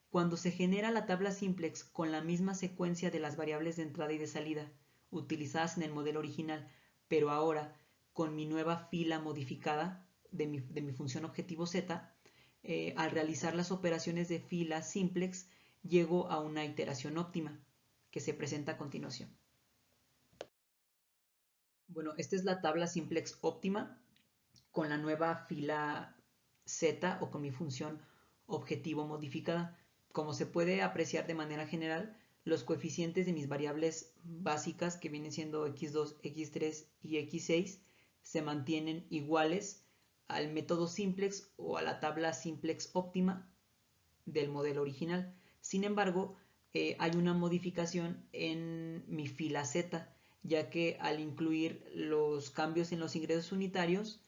S3: Cuando se genera la tabla simplex con la misma secuencia de las variables de entrada y de salida utilizadas en el modelo original, pero ahora con mi nueva fila modificada de mi función objetivo Z, al realizar las operaciones de fila simplex llego a una iteración óptima que se presenta a continuación. Bueno, esta es la tabla simplex óptima con la nueva fila Z o con mi función objetivo modificada. Como se puede apreciar de manera general, los coeficientes de mis variables básicas, que vienen siendo x2, x3 y x6, se mantienen iguales al método simplex o a la tabla simplex óptima del modelo original. Sin embargo, hay una modificación en mi fila Z, ya que al incluir los cambios en los ingresos unitarios,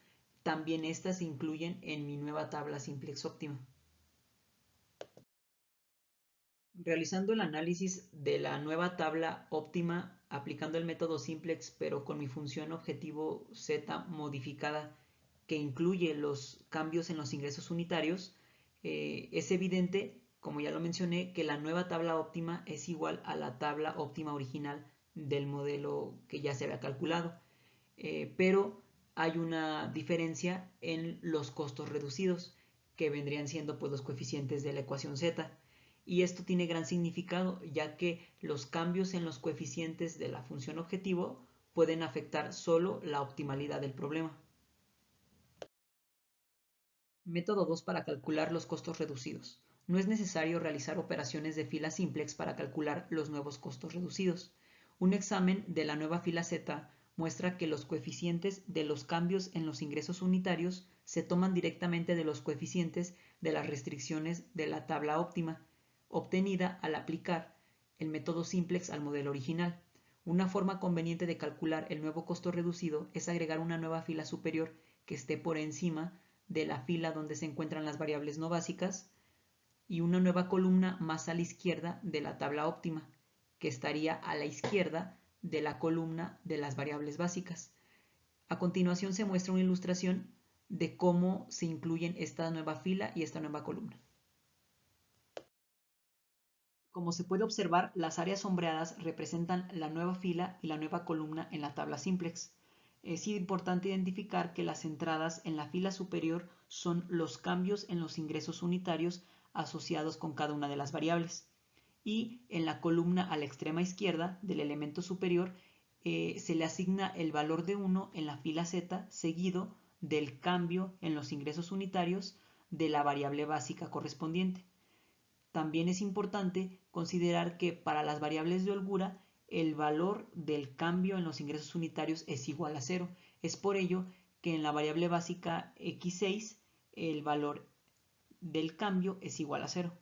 S3: también estas se incluyen en mi nueva tabla simplex óptima. Realizando el análisis de la nueva tabla óptima aplicando el método simplex pero con mi función objetivo z modificada que incluye los cambios en los ingresos unitarios, es evidente, como ya lo mencioné, que la nueva tabla óptima es igual a la tabla óptima original del modelo que ya se había calculado, pero hay una diferencia en los costos reducidos que vendrían siendo pues los coeficientes de la ecuación z. Y esto tiene gran significado, ya que los cambios en los coeficientes de la función objetivo pueden afectar solo la optimalidad del problema. Método 2 para calcular los costos reducidos. No es necesario realizar operaciones de fila simplex para calcular los nuevos costos reducidos. Un examen de la nueva fila z muestra que los coeficientes de los cambios en los ingresos unitarios se toman directamente de los coeficientes de las restricciones de la tabla óptima, obtenida al aplicar el método simplex al modelo original. Una forma conveniente de calcular el nuevo costo reducido es agregar una nueva fila superior que esté por encima de la fila donde se encuentran las variables no básicas y una nueva columna más a la izquierda de la tabla óptima, que estaría a la izquierda de la columna de las variables básicas. A continuación se muestra una ilustración de cómo se incluyen esta nueva fila y esta nueva columna. Como se puede observar, las áreas sombreadas representan la nueva fila y la nueva columna en la tabla simplex. Es importante identificar que las entradas en la fila superior son los cambios en los ingresos unitarios asociados con cada una de las variables. Y en la columna a la extrema izquierda del elemento superior se le asigna el valor de 1 en la fila z seguido del cambio en los ingresos unitarios de la variable básica correspondiente. También es importante considerar que para las variables de holgura el valor del cambio en los ingresos unitarios es igual a 0. Es por ello que en la variable básica x6 el valor del cambio es igual a 0.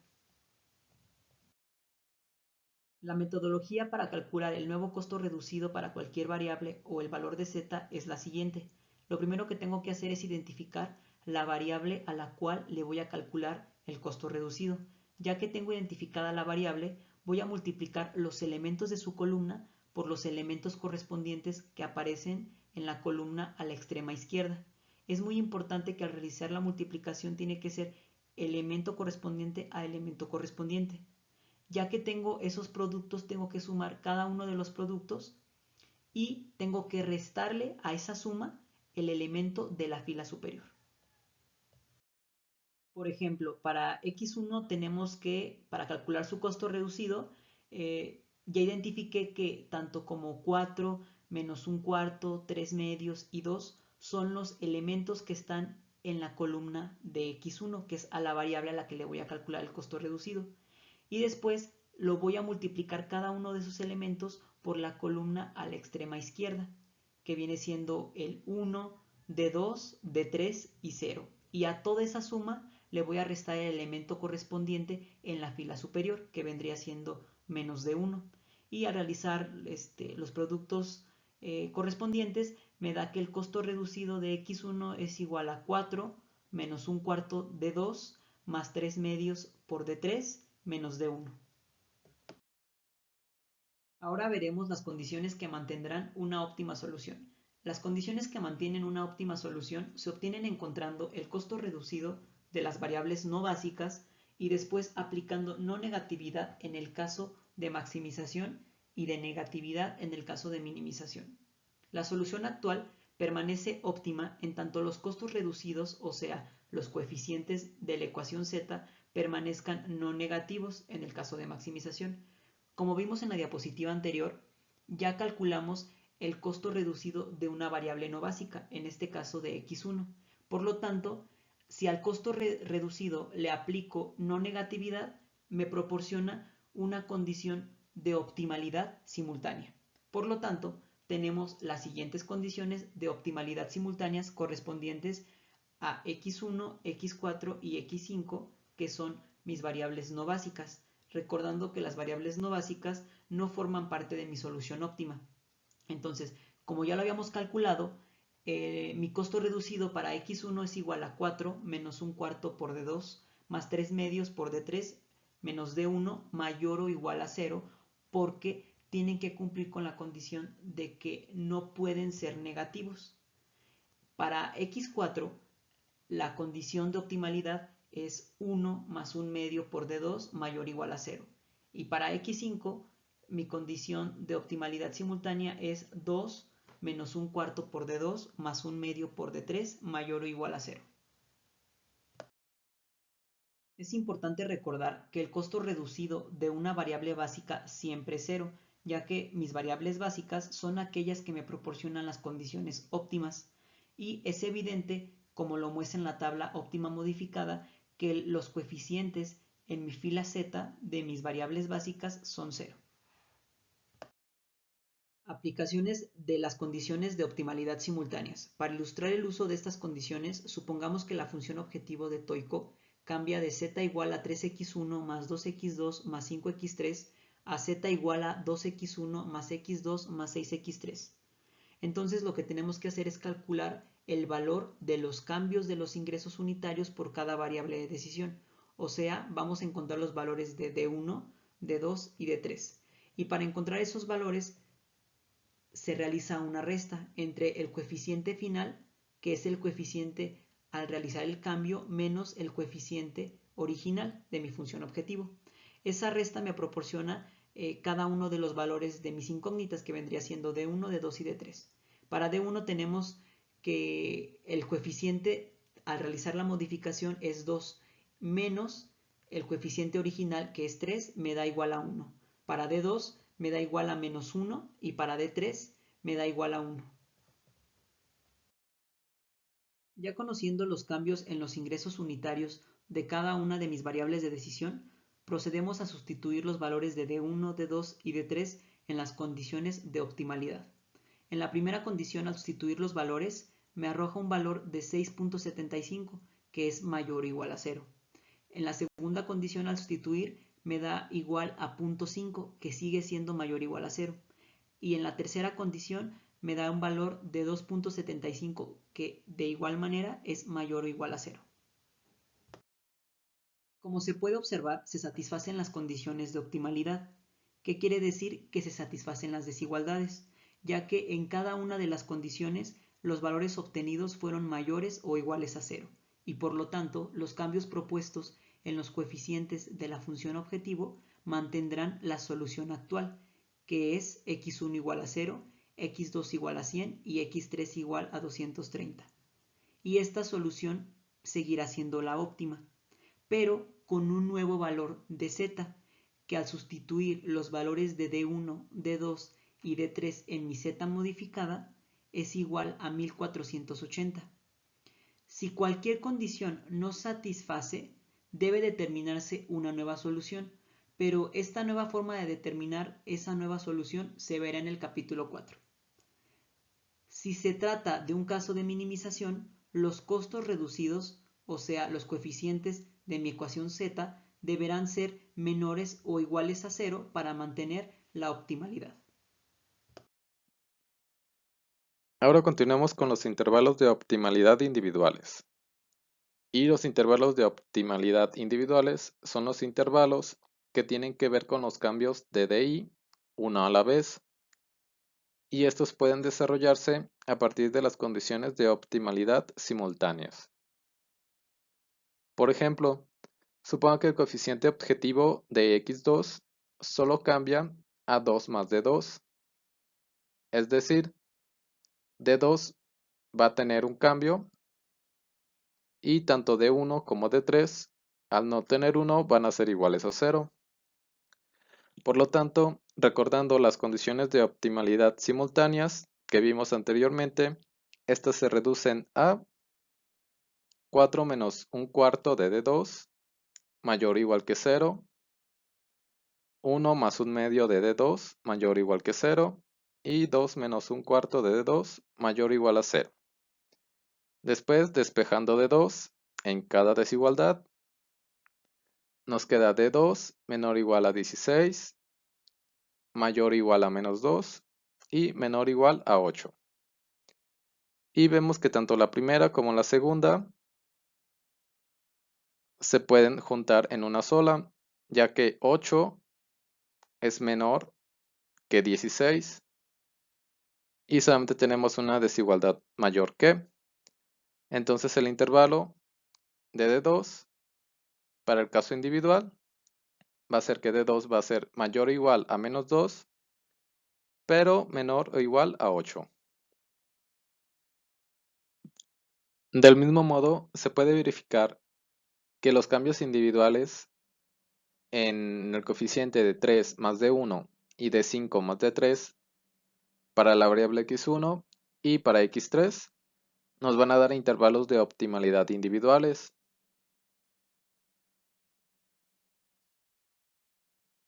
S3: La metodología para calcular el nuevo costo reducido para cualquier variable o el valor de z es la siguiente. Lo primero que tengo que hacer es identificar la variable a la cual le voy a calcular el costo reducido. Ya que tengo identificada la variable, voy a multiplicar los elementos de su columna por los elementos correspondientes que aparecen en la columna a la extrema izquierda. Es muy importante que al realizar la multiplicación tiene que ser elemento correspondiente a elemento correspondiente. Ya que tengo esos productos, tengo que sumar cada uno de los productos y tengo que restarle a esa suma el elemento de la fila superior. Por ejemplo, para x1 tenemos que, para calcular su costo reducido, ya identifiqué que tanto como 4, menos un cuarto, 3 medios y 2 son los elementos que están en la columna de x1, que es a la variable a la que le voy a calcular el costo reducido. Y después lo voy a multiplicar cada uno de esos elementos por la columna a la extrema izquierda, que viene siendo el 1, d2, d3 y 0. Y a toda esa suma le voy a restar el elemento correspondiente en la fila superior, que vendría siendo menos de 1. Y al realizar los productos correspondientes, me da que el costo reducido de x1 es igual a 4 menos un cuarto de 2 más 3 medios por d3 menos d1. Ahora veremos las condiciones que mantendrán una óptima solución. Las condiciones que mantienen una óptima solución se obtienen encontrando el costo reducido de las variables no básicas y después aplicando no negatividad en el caso de maximización y de negatividad en el caso de minimización. La solución actual permanece óptima en tanto los costos reducidos, o sea, los coeficientes de la ecuación z, permanezcan no negativos en el caso de maximización. Como vimos en la diapositiva anterior, ya calculamos el costo reducido de una variable no básica, en este caso de x1. Por lo tanto, si al costo reducido le aplico no negatividad, me proporciona una condición de optimalidad simultánea. Por lo tanto, tenemos las siguientes condiciones de optimalidad simultáneas correspondientes a x1, x4 y x5, que son mis variables no básicas, recordando que las variables no básicas no forman parte de mi solución óptima. Entonces, como ya lo habíamos calculado, mi costo reducido para x1 es igual a 4 menos un cuarto por d2 más 3 medios por d3 menos d1 mayor o igual a 0, porque tienen que cumplir con la condición de que no pueden ser negativos. Para x4, la condición de optimalidad es 1 más 1 medio por d2 mayor o igual a 0. Y para x5, mi condición de optimalidad simultánea es 2 menos 1 cuarto por d2 más 1 medio por d3 mayor o igual a 0. Es importante recordar que el costo reducido de una variable básica siempre es 0, ya que mis variables básicas son aquellas que me proporcionan las condiciones óptimas. Y es evidente, como lo muestra en la tabla óptima modificada, que los coeficientes en mi fila z de mis variables básicas son 0. Aplicaciones de las condiciones de optimalidad simultáneas. Para ilustrar el uso de estas condiciones, supongamos que la función objetivo de Toico cambia de z igual a 3x1 más 2x2 más 5x3 a z igual a 2x1 más x2 más 6x3. Entonces lo que tenemos que hacer es calcular el valor de los cambios de los ingresos unitarios por cada variable de decisión. O sea, vamos a encontrar los valores de D1, D2 y D3. Y para encontrar esos valores se realiza una resta entre el coeficiente final, que es el coeficiente al realizar el cambio, menos el coeficiente original de mi función objetivo. Esa resta me proporciona cada uno de los valores de mis incógnitas, que vendría siendo D1, D2 y D3. Para D1 tenemos que el coeficiente al realizar la modificación es 2, menos el coeficiente original, que es 3, me da igual a 1. Para D2 me da igual a menos 1 y para D3 me da igual a 1. Ya conociendo los cambios en los ingresos unitarios de cada una de mis variables de decisión, procedemos a sustituir los valores de D1, D2 y D3 en las condiciones de optimalidad. En la primera condición, al sustituir los valores, me arroja un valor de 6.75, que es mayor o igual a 0. En la segunda condición, al sustituir, me da igual a 0.5, que sigue siendo mayor o igual a 0. Y en la tercera condición me da un valor de 2.75, que de igual manera es mayor o igual a 0. Como se puede observar, se satisfacen las condiciones de optimalidad. ¿Qué quiere decir? Que se satisfacen las desigualdades, ya que en cada una de las condiciones los valores obtenidos fueron mayores o iguales a 0, y por lo tanto los cambios propuestos en los coeficientes de la función objetivo mantendrán la solución actual, que es x1 igual a 0, x2 igual a 100 y x3 igual a 230. Y esta solución seguirá siendo la óptima, pero con un nuevo valor de z, que al sustituir los valores de D1, D2 y D3 en mi z modificada es igual a 1480. Si cualquier condición no satisface, debe determinarse una nueva solución, pero esta nueva forma de determinar esa nueva solución se verá en el capítulo 4. Si se trata de un caso de minimización, los costos reducidos, o sea, los coeficientes de mi ecuación z, deberán ser menores o iguales a 0 para mantener la optimalidad.
S4: Ahora continuamos con los intervalos de optimalidad individuales. Y los intervalos de optimalidad individuales son los intervalos que tienen que ver con los cambios de DI una a la vez, y estos pueden desarrollarse a partir de las condiciones de optimalidad simultáneas. Por ejemplo, supongo que el coeficiente objetivo de x2 solo cambia a 2 más d2, es decir, d2 va a tener un cambio y tanto d1 como d3, al no tener 1, van a ser iguales a 0. Por lo tanto, recordando las condiciones de optimalidad simultáneas que vimos anteriormente, estas se reducen a 4 menos un cuarto de d2 mayor o igual que 0, 1 más un medio de d2 mayor o igual que 0 y 2 menos un cuarto de d2 mayor o igual a 0. Después, despejando d2 en cada desigualdad, nos queda d2 menor o igual a 16, mayor o igual a menos 2 y menor o igual a 8. Y vemos que tanto la primera como la segunda se pueden juntar en una sola, ya que 8 es menor que 16 y solamente tenemos una desigualdad mayor que. Entonces el intervalo de D2 para el caso individual va a ser que D2 va a ser mayor o igual a menos 2, pero menor o igual a 8. Del mismo modo, se puede verificar que los cambios individuales en el coeficiente de 3 más D1 y de 5 más D3 para la variable x1 y para x3 nos van a dar intervalos de optimalidad individuales.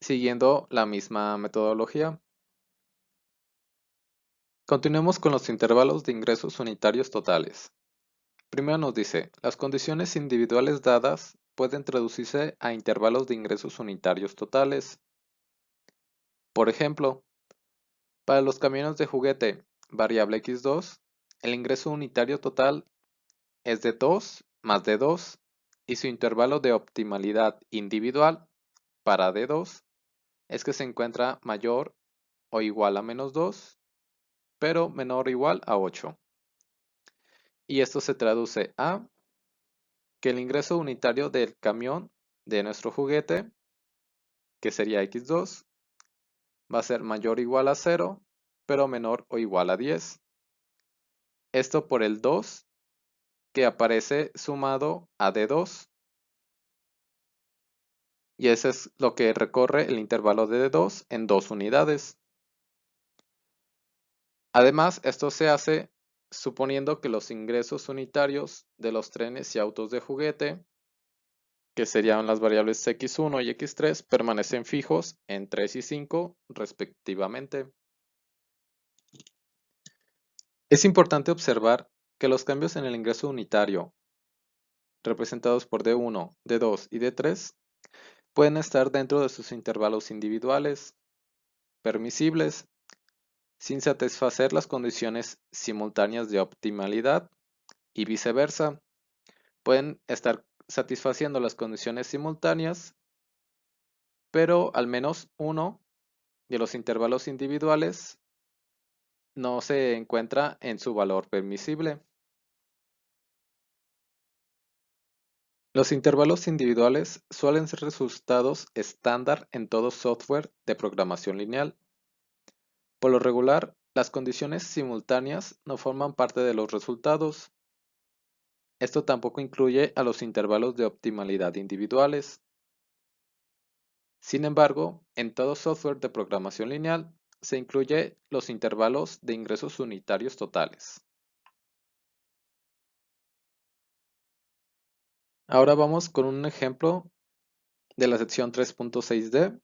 S4: Siguiendo la misma metodología. Continuemos con los intervalos de ingresos unitarios totales. Primero nos dice, las condiciones individuales dadas pueden traducirse a intervalos de ingresos unitarios totales. Por ejemplo, para los camiones de juguete variable x2, el ingreso unitario total es de 2 más D2 y su intervalo de optimalidad individual para D2 es que se encuentra mayor o igual a menos 2, pero menor o igual a 8. Y esto se traduce a que el ingreso unitario del camión de nuestro juguete, que sería x2, va a ser mayor o igual a 0, pero menor o igual a 10. Esto por el 2 que aparece sumado a D2. Y eso es lo que recorre el intervalo de D2 en 2 unidades. Además, esto se hace suponiendo que los ingresos unitarios de los trenes y autos de juguete, que serían las variables x1 y x3, permanecen fijos en 3 y 5 respectivamente. Es importante observar que los cambios en el ingreso unitario, representados por D1, D2 y D3, pueden estar dentro de sus intervalos individuales, permisibles, sin satisfacer las condiciones simultáneas de optimalidad y viceversa. Pueden estar satisfaciendo las condiciones simultáneas, pero al menos uno de los intervalos individuales no se encuentra en su valor permisible. Los intervalos individuales suelen ser resultados estándar en todo software de programación lineal. Por lo regular, las condiciones simultáneas no forman parte de los resultados. Esto tampoco incluye a los intervalos de optimalidad individuales. Sin embargo, en todo software de programación lineal se incluye los intervalos de ingresos unitarios totales. Ahora vamos con un ejemplo de la sección 3.6d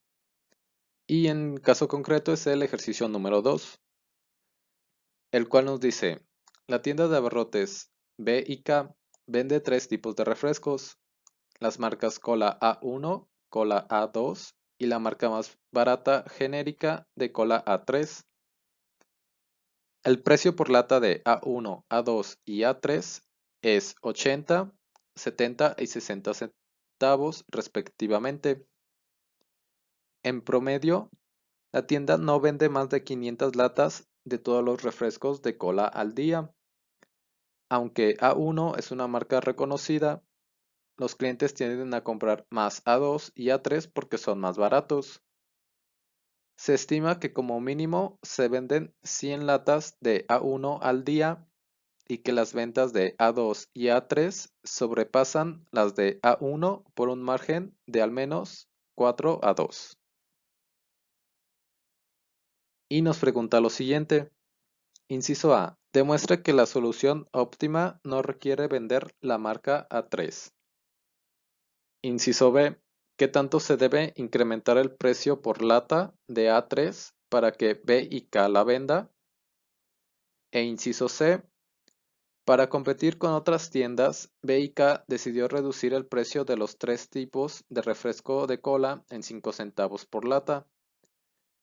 S4: y en caso concreto es el ejercicio número 2, el cual nos dice, la tienda de abarrotes B y K vende 3 tipos de refrescos, las marcas Cola A1, Cola A2 y la marca más barata genérica de Cola A3. El precio por lata de A1, A2 y A3 es 80, 70 y 60 centavos respectivamente. En promedio, la tienda no vende más de 500 latas de todos los refrescos de cola al día. Aunque A1 es una marca reconocida, los clientes tienden a comprar más A2 y A3 porque son más baratos. Se estima que como mínimo se venden 100 latas de A1 al día y que las ventas de A2 y A3 sobrepasan las de A1 por un margen de al menos 4 a 2. Y nos pregunta lo siguiente. Inciso A. Demuestra que la solución óptima no requiere vender la marca A3. Inciso B. ¿Qué tanto se debe incrementar el precio por lata de A3 para que B y K la venda? E inciso C. Para competir con otras tiendas, B y K decidió reducir el precio de los 3 tipos de refresco de cola en 5 centavos por lata.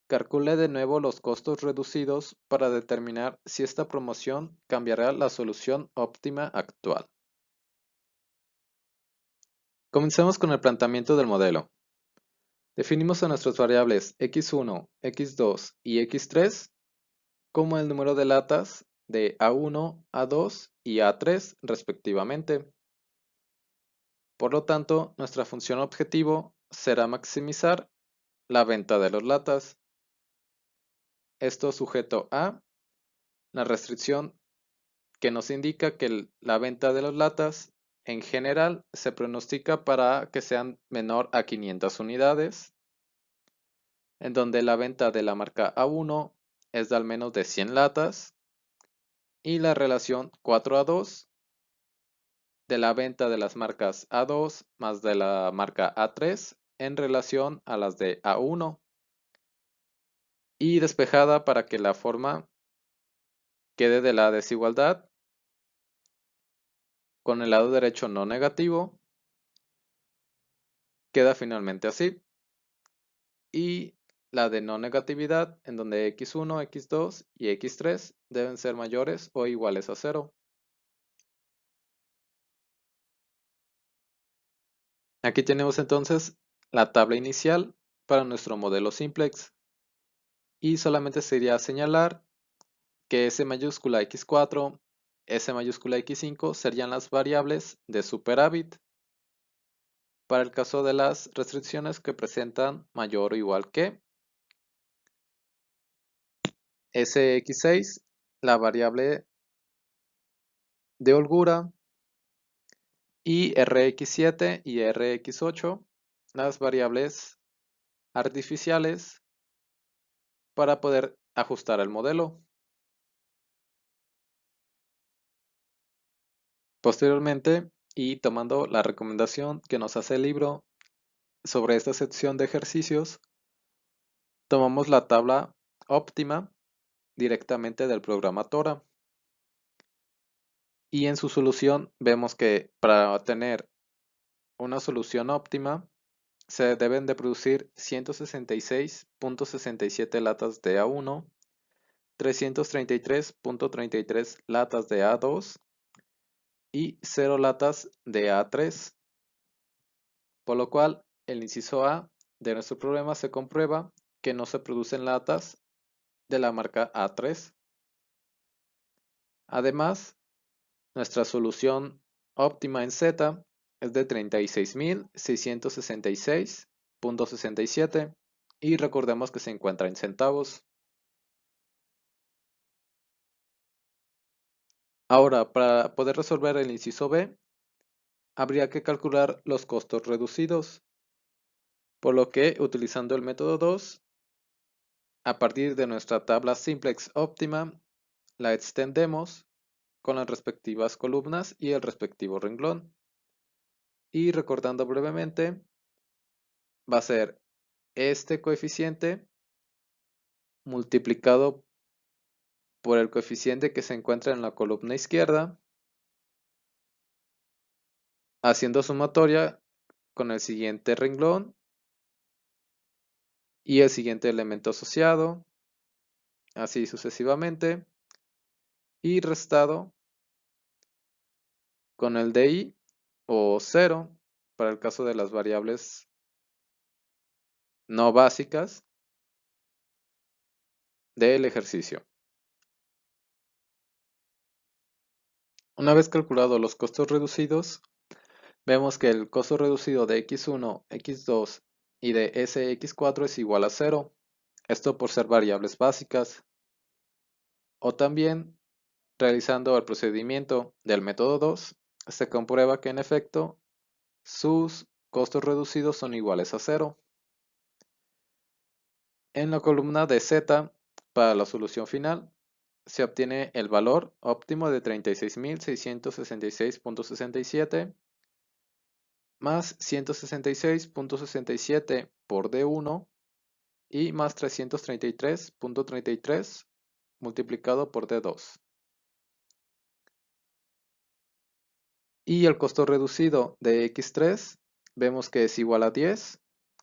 S4: calcule de nuevo los costos reducidos para determinar si esta promoción cambiará la solución óptima actual. Comencemos con el planteamiento del modelo. Definimos a nuestras variables x1, x2 y x3 como el número de latas de A1, A2 y A3 respectivamente. Por lo tanto, nuestra función objetivo será maximizar la venta de las latas. Esto sujeto a la restricción que nos indica que la venta de las latas en general se pronostica para que sean menor a 500 unidades, en donde la venta de la marca A1 es de al menos de 100 latas y la relación 4:2 de la venta de las marcas A2 más de la marca A3 en relación a las de A1 y despejada para que la forma quede de la desigualdad con el lado derecho no negativo, queda finalmente así. Y la de no negatividad, en donde x1, x2 y x3 deben ser mayores o iguales a 0. Aquí tenemos entonces la tabla inicial para nuestro modelo simplex. Y solamente sería señalar que S mayúscula x4, S mayúscula x5 serían las variables de superávit para el caso de las restricciones que presentan mayor o igual que Sx6, la variable de holgura, y Rx7 y Rx8, las variables artificiales para poder ajustar el modelo. Posteriormente, y tomando la recomendación que nos hace el libro sobre esta sección de ejercicios, tomamos la tabla óptima directamente del programa Tora. Y en su solución vemos que para tener una solución óptima se deben de producir 166.67 latas de A1, 333.33 latas de A2 y 0 latas de A3, por lo cual el inciso A de nuestro problema se comprueba que no se producen latas de la marca A3. Además, nuestra solución óptima en Z es de 36.666.67 y recordemos que se encuentra en centavos. Ahora, para poder resolver el inciso B, habría que calcular los costos reducidos, por lo que utilizando el método 2, a partir de nuestra tabla simplex óptima, la extendemos con las respectivas columnas y el respectivo renglón. Y recordando brevemente, va a ser este coeficiente multiplicado por el coeficiente que se encuentra en la columna izquierda, haciendo sumatoria con el siguiente renglón y el siguiente elemento asociado, así sucesivamente, y restado con el DI o 0 para el caso de las variables no básicas del ejercicio. Una vez calculados los costos reducidos, vemos que el costo reducido de x1, x2 y de Sx4 es igual a 0, esto por ser variables básicas. O también, realizando el procedimiento del método 2, se comprueba que en efecto sus costos reducidos son iguales a 0. En la columna de Z, para la solución final, se obtiene el valor óptimo de 36.666.67 más 166.67 por D1 y más 333.33 multiplicado por D2. Y el costo reducido de x3 vemos que es igual a 10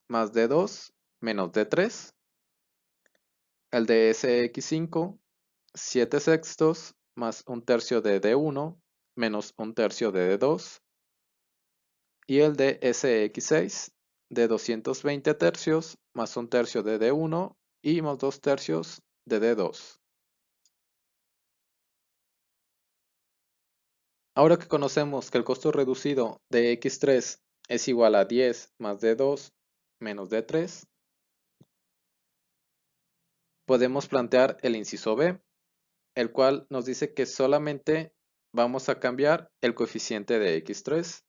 S4: más D2 menos D3. el de SX5, 7 sextos más 1/3 de D1 menos 1/3 de D2, y el de SX6 de 220 tercios más 1/3 de D1 y más 2/3 de D2. Ahora que conocemos que el costo reducido de X3 es igual a 10 más D2 menos D3, podemos plantear el inciso B, el cual nos dice que solamente vamos a cambiar el coeficiente de X3,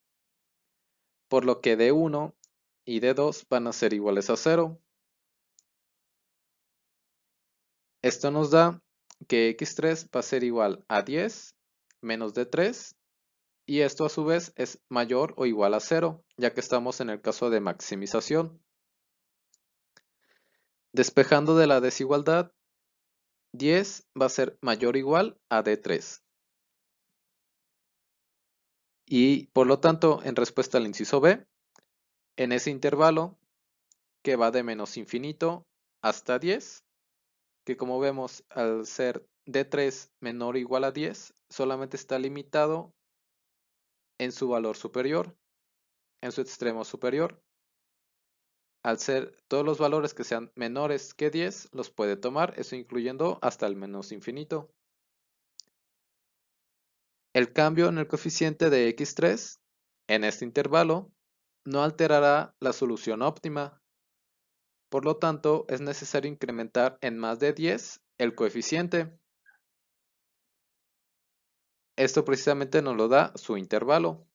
S4: por lo que D1 y D2 van a ser iguales a 0. Esto nos da que X3 va a ser igual a 10 menos D3, y esto a su vez es mayor o igual a 0, ya que estamos en el caso de maximización. Despejando de la desigualdad, 10 va a ser mayor o igual a D3. Y por lo tanto, en respuesta al inciso B, en ese intervalo que va de menos infinito hasta 10, que como vemos al ser D3 menor o igual a 10, solamente está limitado en su valor superior, en su extremo superior. Al ser todos los valores que sean menores que 10, los puede tomar, eso incluyendo hasta el menos infinito. El cambio en el coeficiente de X3 en este intervalo no alterará la solución óptima. Por lo tanto, es necesario incrementar en más de 10 el coeficiente. Esto precisamente nos lo da su intervalo.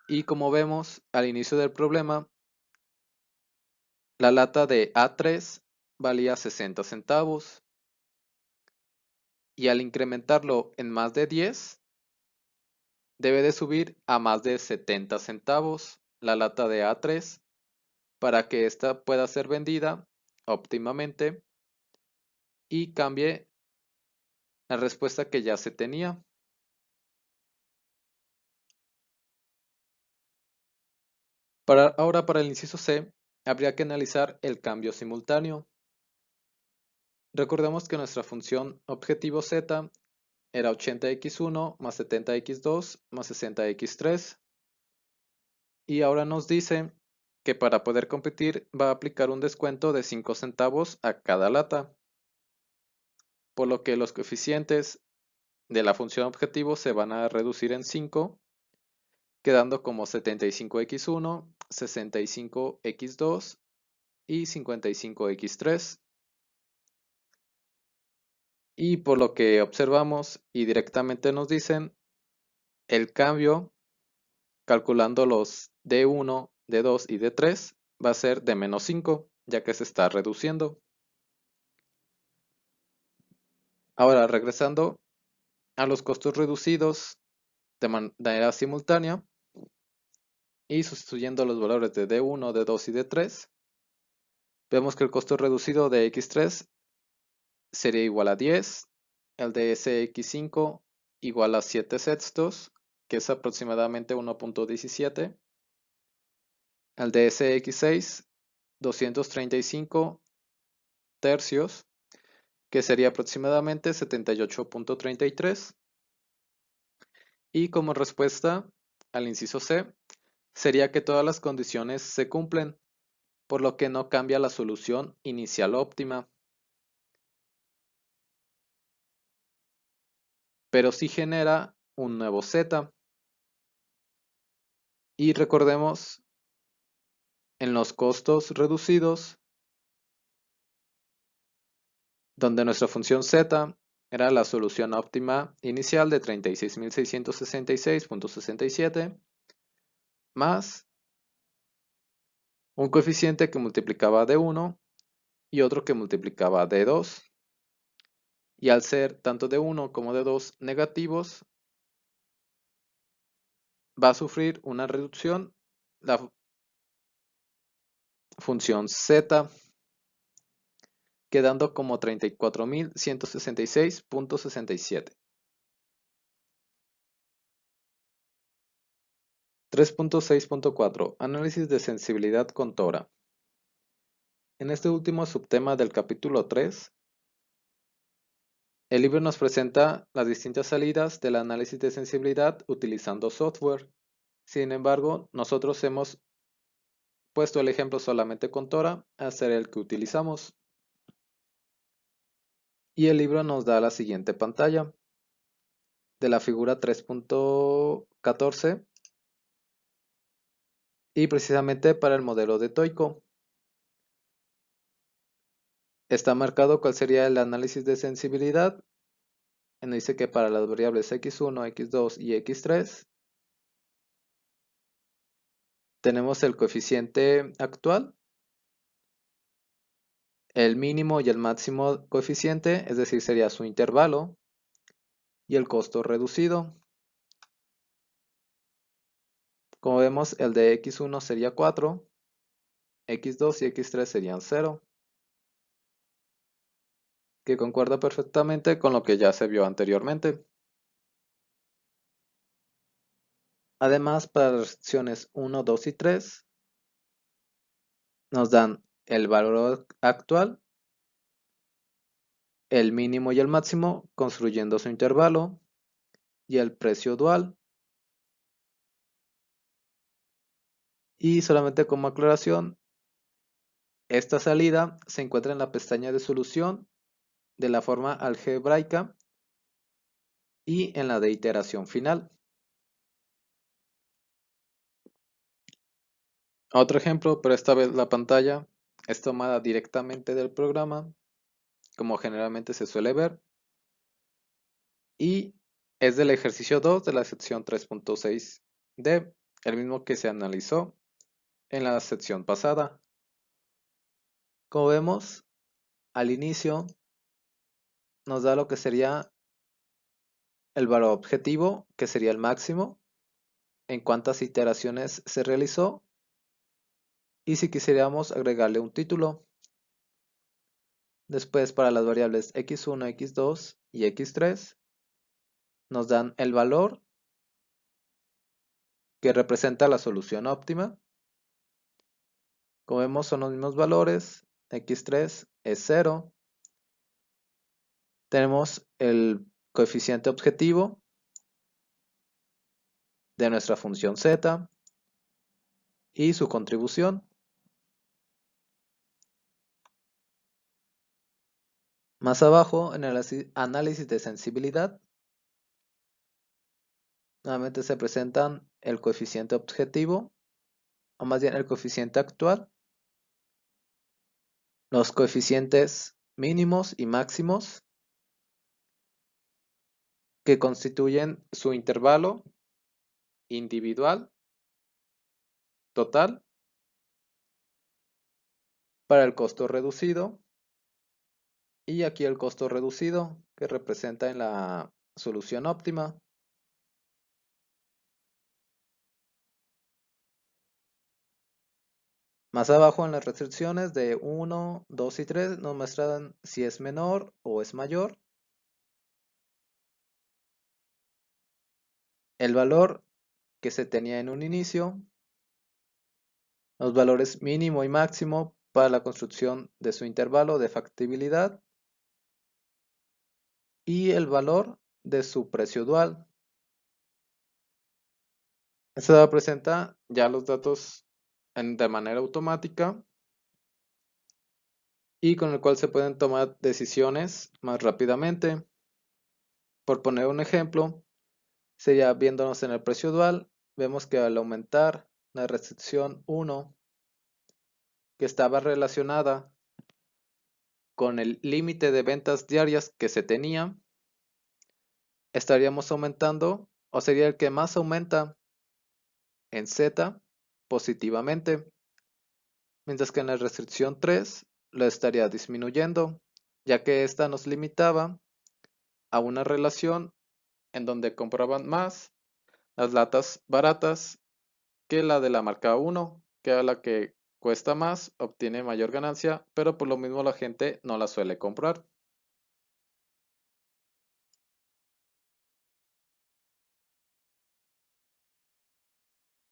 S4: Y como vemos al inicio del problema, la lata de A3 valía 60 centavos. Y al incrementarlo en más de 10, debe de subir a más de 70 centavos la lata de A3 para que ésta pueda ser vendida óptimamente y cambie la respuesta que ya se tenía. Ahora para el inciso C, habría que analizar el cambio simultáneo. Recordemos que nuestra función objetivo z era 80x1 más 70x2 más 60x3. Y ahora nos dice que para poder competir va a aplicar un descuento de 5 centavos a cada lata, por lo que los coeficientes de la función objetivo se van a reducir en 5, quedando como 75x1, 65x2 y 55x3. Y por lo que observamos y directamente nos dicen, el cambio, calculando los D1, D2 y D3, va a ser de menos 5, ya que se está reduciendo. Ahora, regresando a los costos reducidos de manera simultánea y sustituyendo los valores de D1, D2 y D3, vemos que el costo reducido de X3 sería igual a 10, el de SX5 igual a 7 sextos, que es aproximadamente 1.17, el de SX6 235 tercios, que sería aproximadamente 78.33, y como respuesta al inciso C, sería que todas las condiciones se cumplen, por lo que no cambia la solución inicial óptima, pero sí genera un nuevo z. Y recordemos, en los costos reducidos, donde nuestra función z era la solución óptima inicial de 36.666.67, más un coeficiente que multiplicaba D1 y otro que multiplicaba D2. Y al ser tanto D1 como D2 negativos, va a sufrir una reducción la función z, quedando como 34.166.67. 3.6.4 Análisis de sensibilidad con TORA. En este último subtema del capítulo 3, el libro nos presenta las distintas salidas del análisis de sensibilidad utilizando software. Sin embargo, nosotros hemos puesto el ejemplo solamente con Tora, a ser el que utilizamos. Y el libro nos da la siguiente pantalla de la figura 3.14 y precisamente para el modelo de Toico. Está marcado cuál sería el análisis de sensibilidad. Nos dice que para las variables x1, x2 y x3 tenemos el coeficiente actual, el mínimo y el máximo coeficiente, es decir, sería su intervalo, y el costo reducido. Como vemos, el de x1 sería 4, x2 y x3 serían 0, que concuerda perfectamente con lo que ya se vio anteriormente. Además, para las secciones 1, 2 y 3, nos dan el valor actual, el mínimo y el máximo, construyendo su intervalo, y el precio dual. Y solamente como aclaración, esta salida se encuentra en la pestaña de solución de la forma algebraica y en la de iteración final. Otro ejemplo, pero esta vez la pantalla es tomada directamente del programa, como generalmente se suele ver, y es del ejercicio 2 de la sección 3.6D, el mismo que se analizó en la sección pasada. Como vemos, al inicio nos da lo que sería el valor objetivo, que sería el máximo, en cuántas iteraciones se realizó, y si quisiéramos agregarle un título. Después, para las variables x1, x2 y x3, nos dan el valor que representa la solución óptima. Como vemos, son los mismos valores. x3 es 0. Tenemos el coeficiente objetivo de nuestra función z y su contribución. Más abajo, en el análisis de sensibilidad, nuevamente se presentan el coeficiente objetivo, o más bien el coeficiente actual, los coeficientes mínimos y máximos, que constituyen su intervalo individual total para el costo reducido, y aquí el costo reducido que representa en la solución óptima. Más abajo en las restricciones de 1, 2 y 3 nos muestran si es menor o es mayor. El valor que se tenía en un inicio, los valores mínimo y máximo para la construcción de su intervalo de factibilidad y el valor de su precio dual. Esta presenta ya los datos de manera automática y con el cual se pueden tomar decisiones más rápidamente. Por poner un ejemplo, sería viéndonos en el precio dual, vemos que al aumentar la restricción 1, que estaba relacionada con el límite de ventas diarias que se tenía, estaríamos aumentando, o sería el que más aumenta en Z positivamente, mientras que en la restricción 3 lo estaría disminuyendo, ya que esta nos limitaba a una relación en donde compraban más las latas baratas que la de la marca 1, que a la que cuesta más obtiene mayor ganancia, pero por lo mismo la gente no la suele comprar.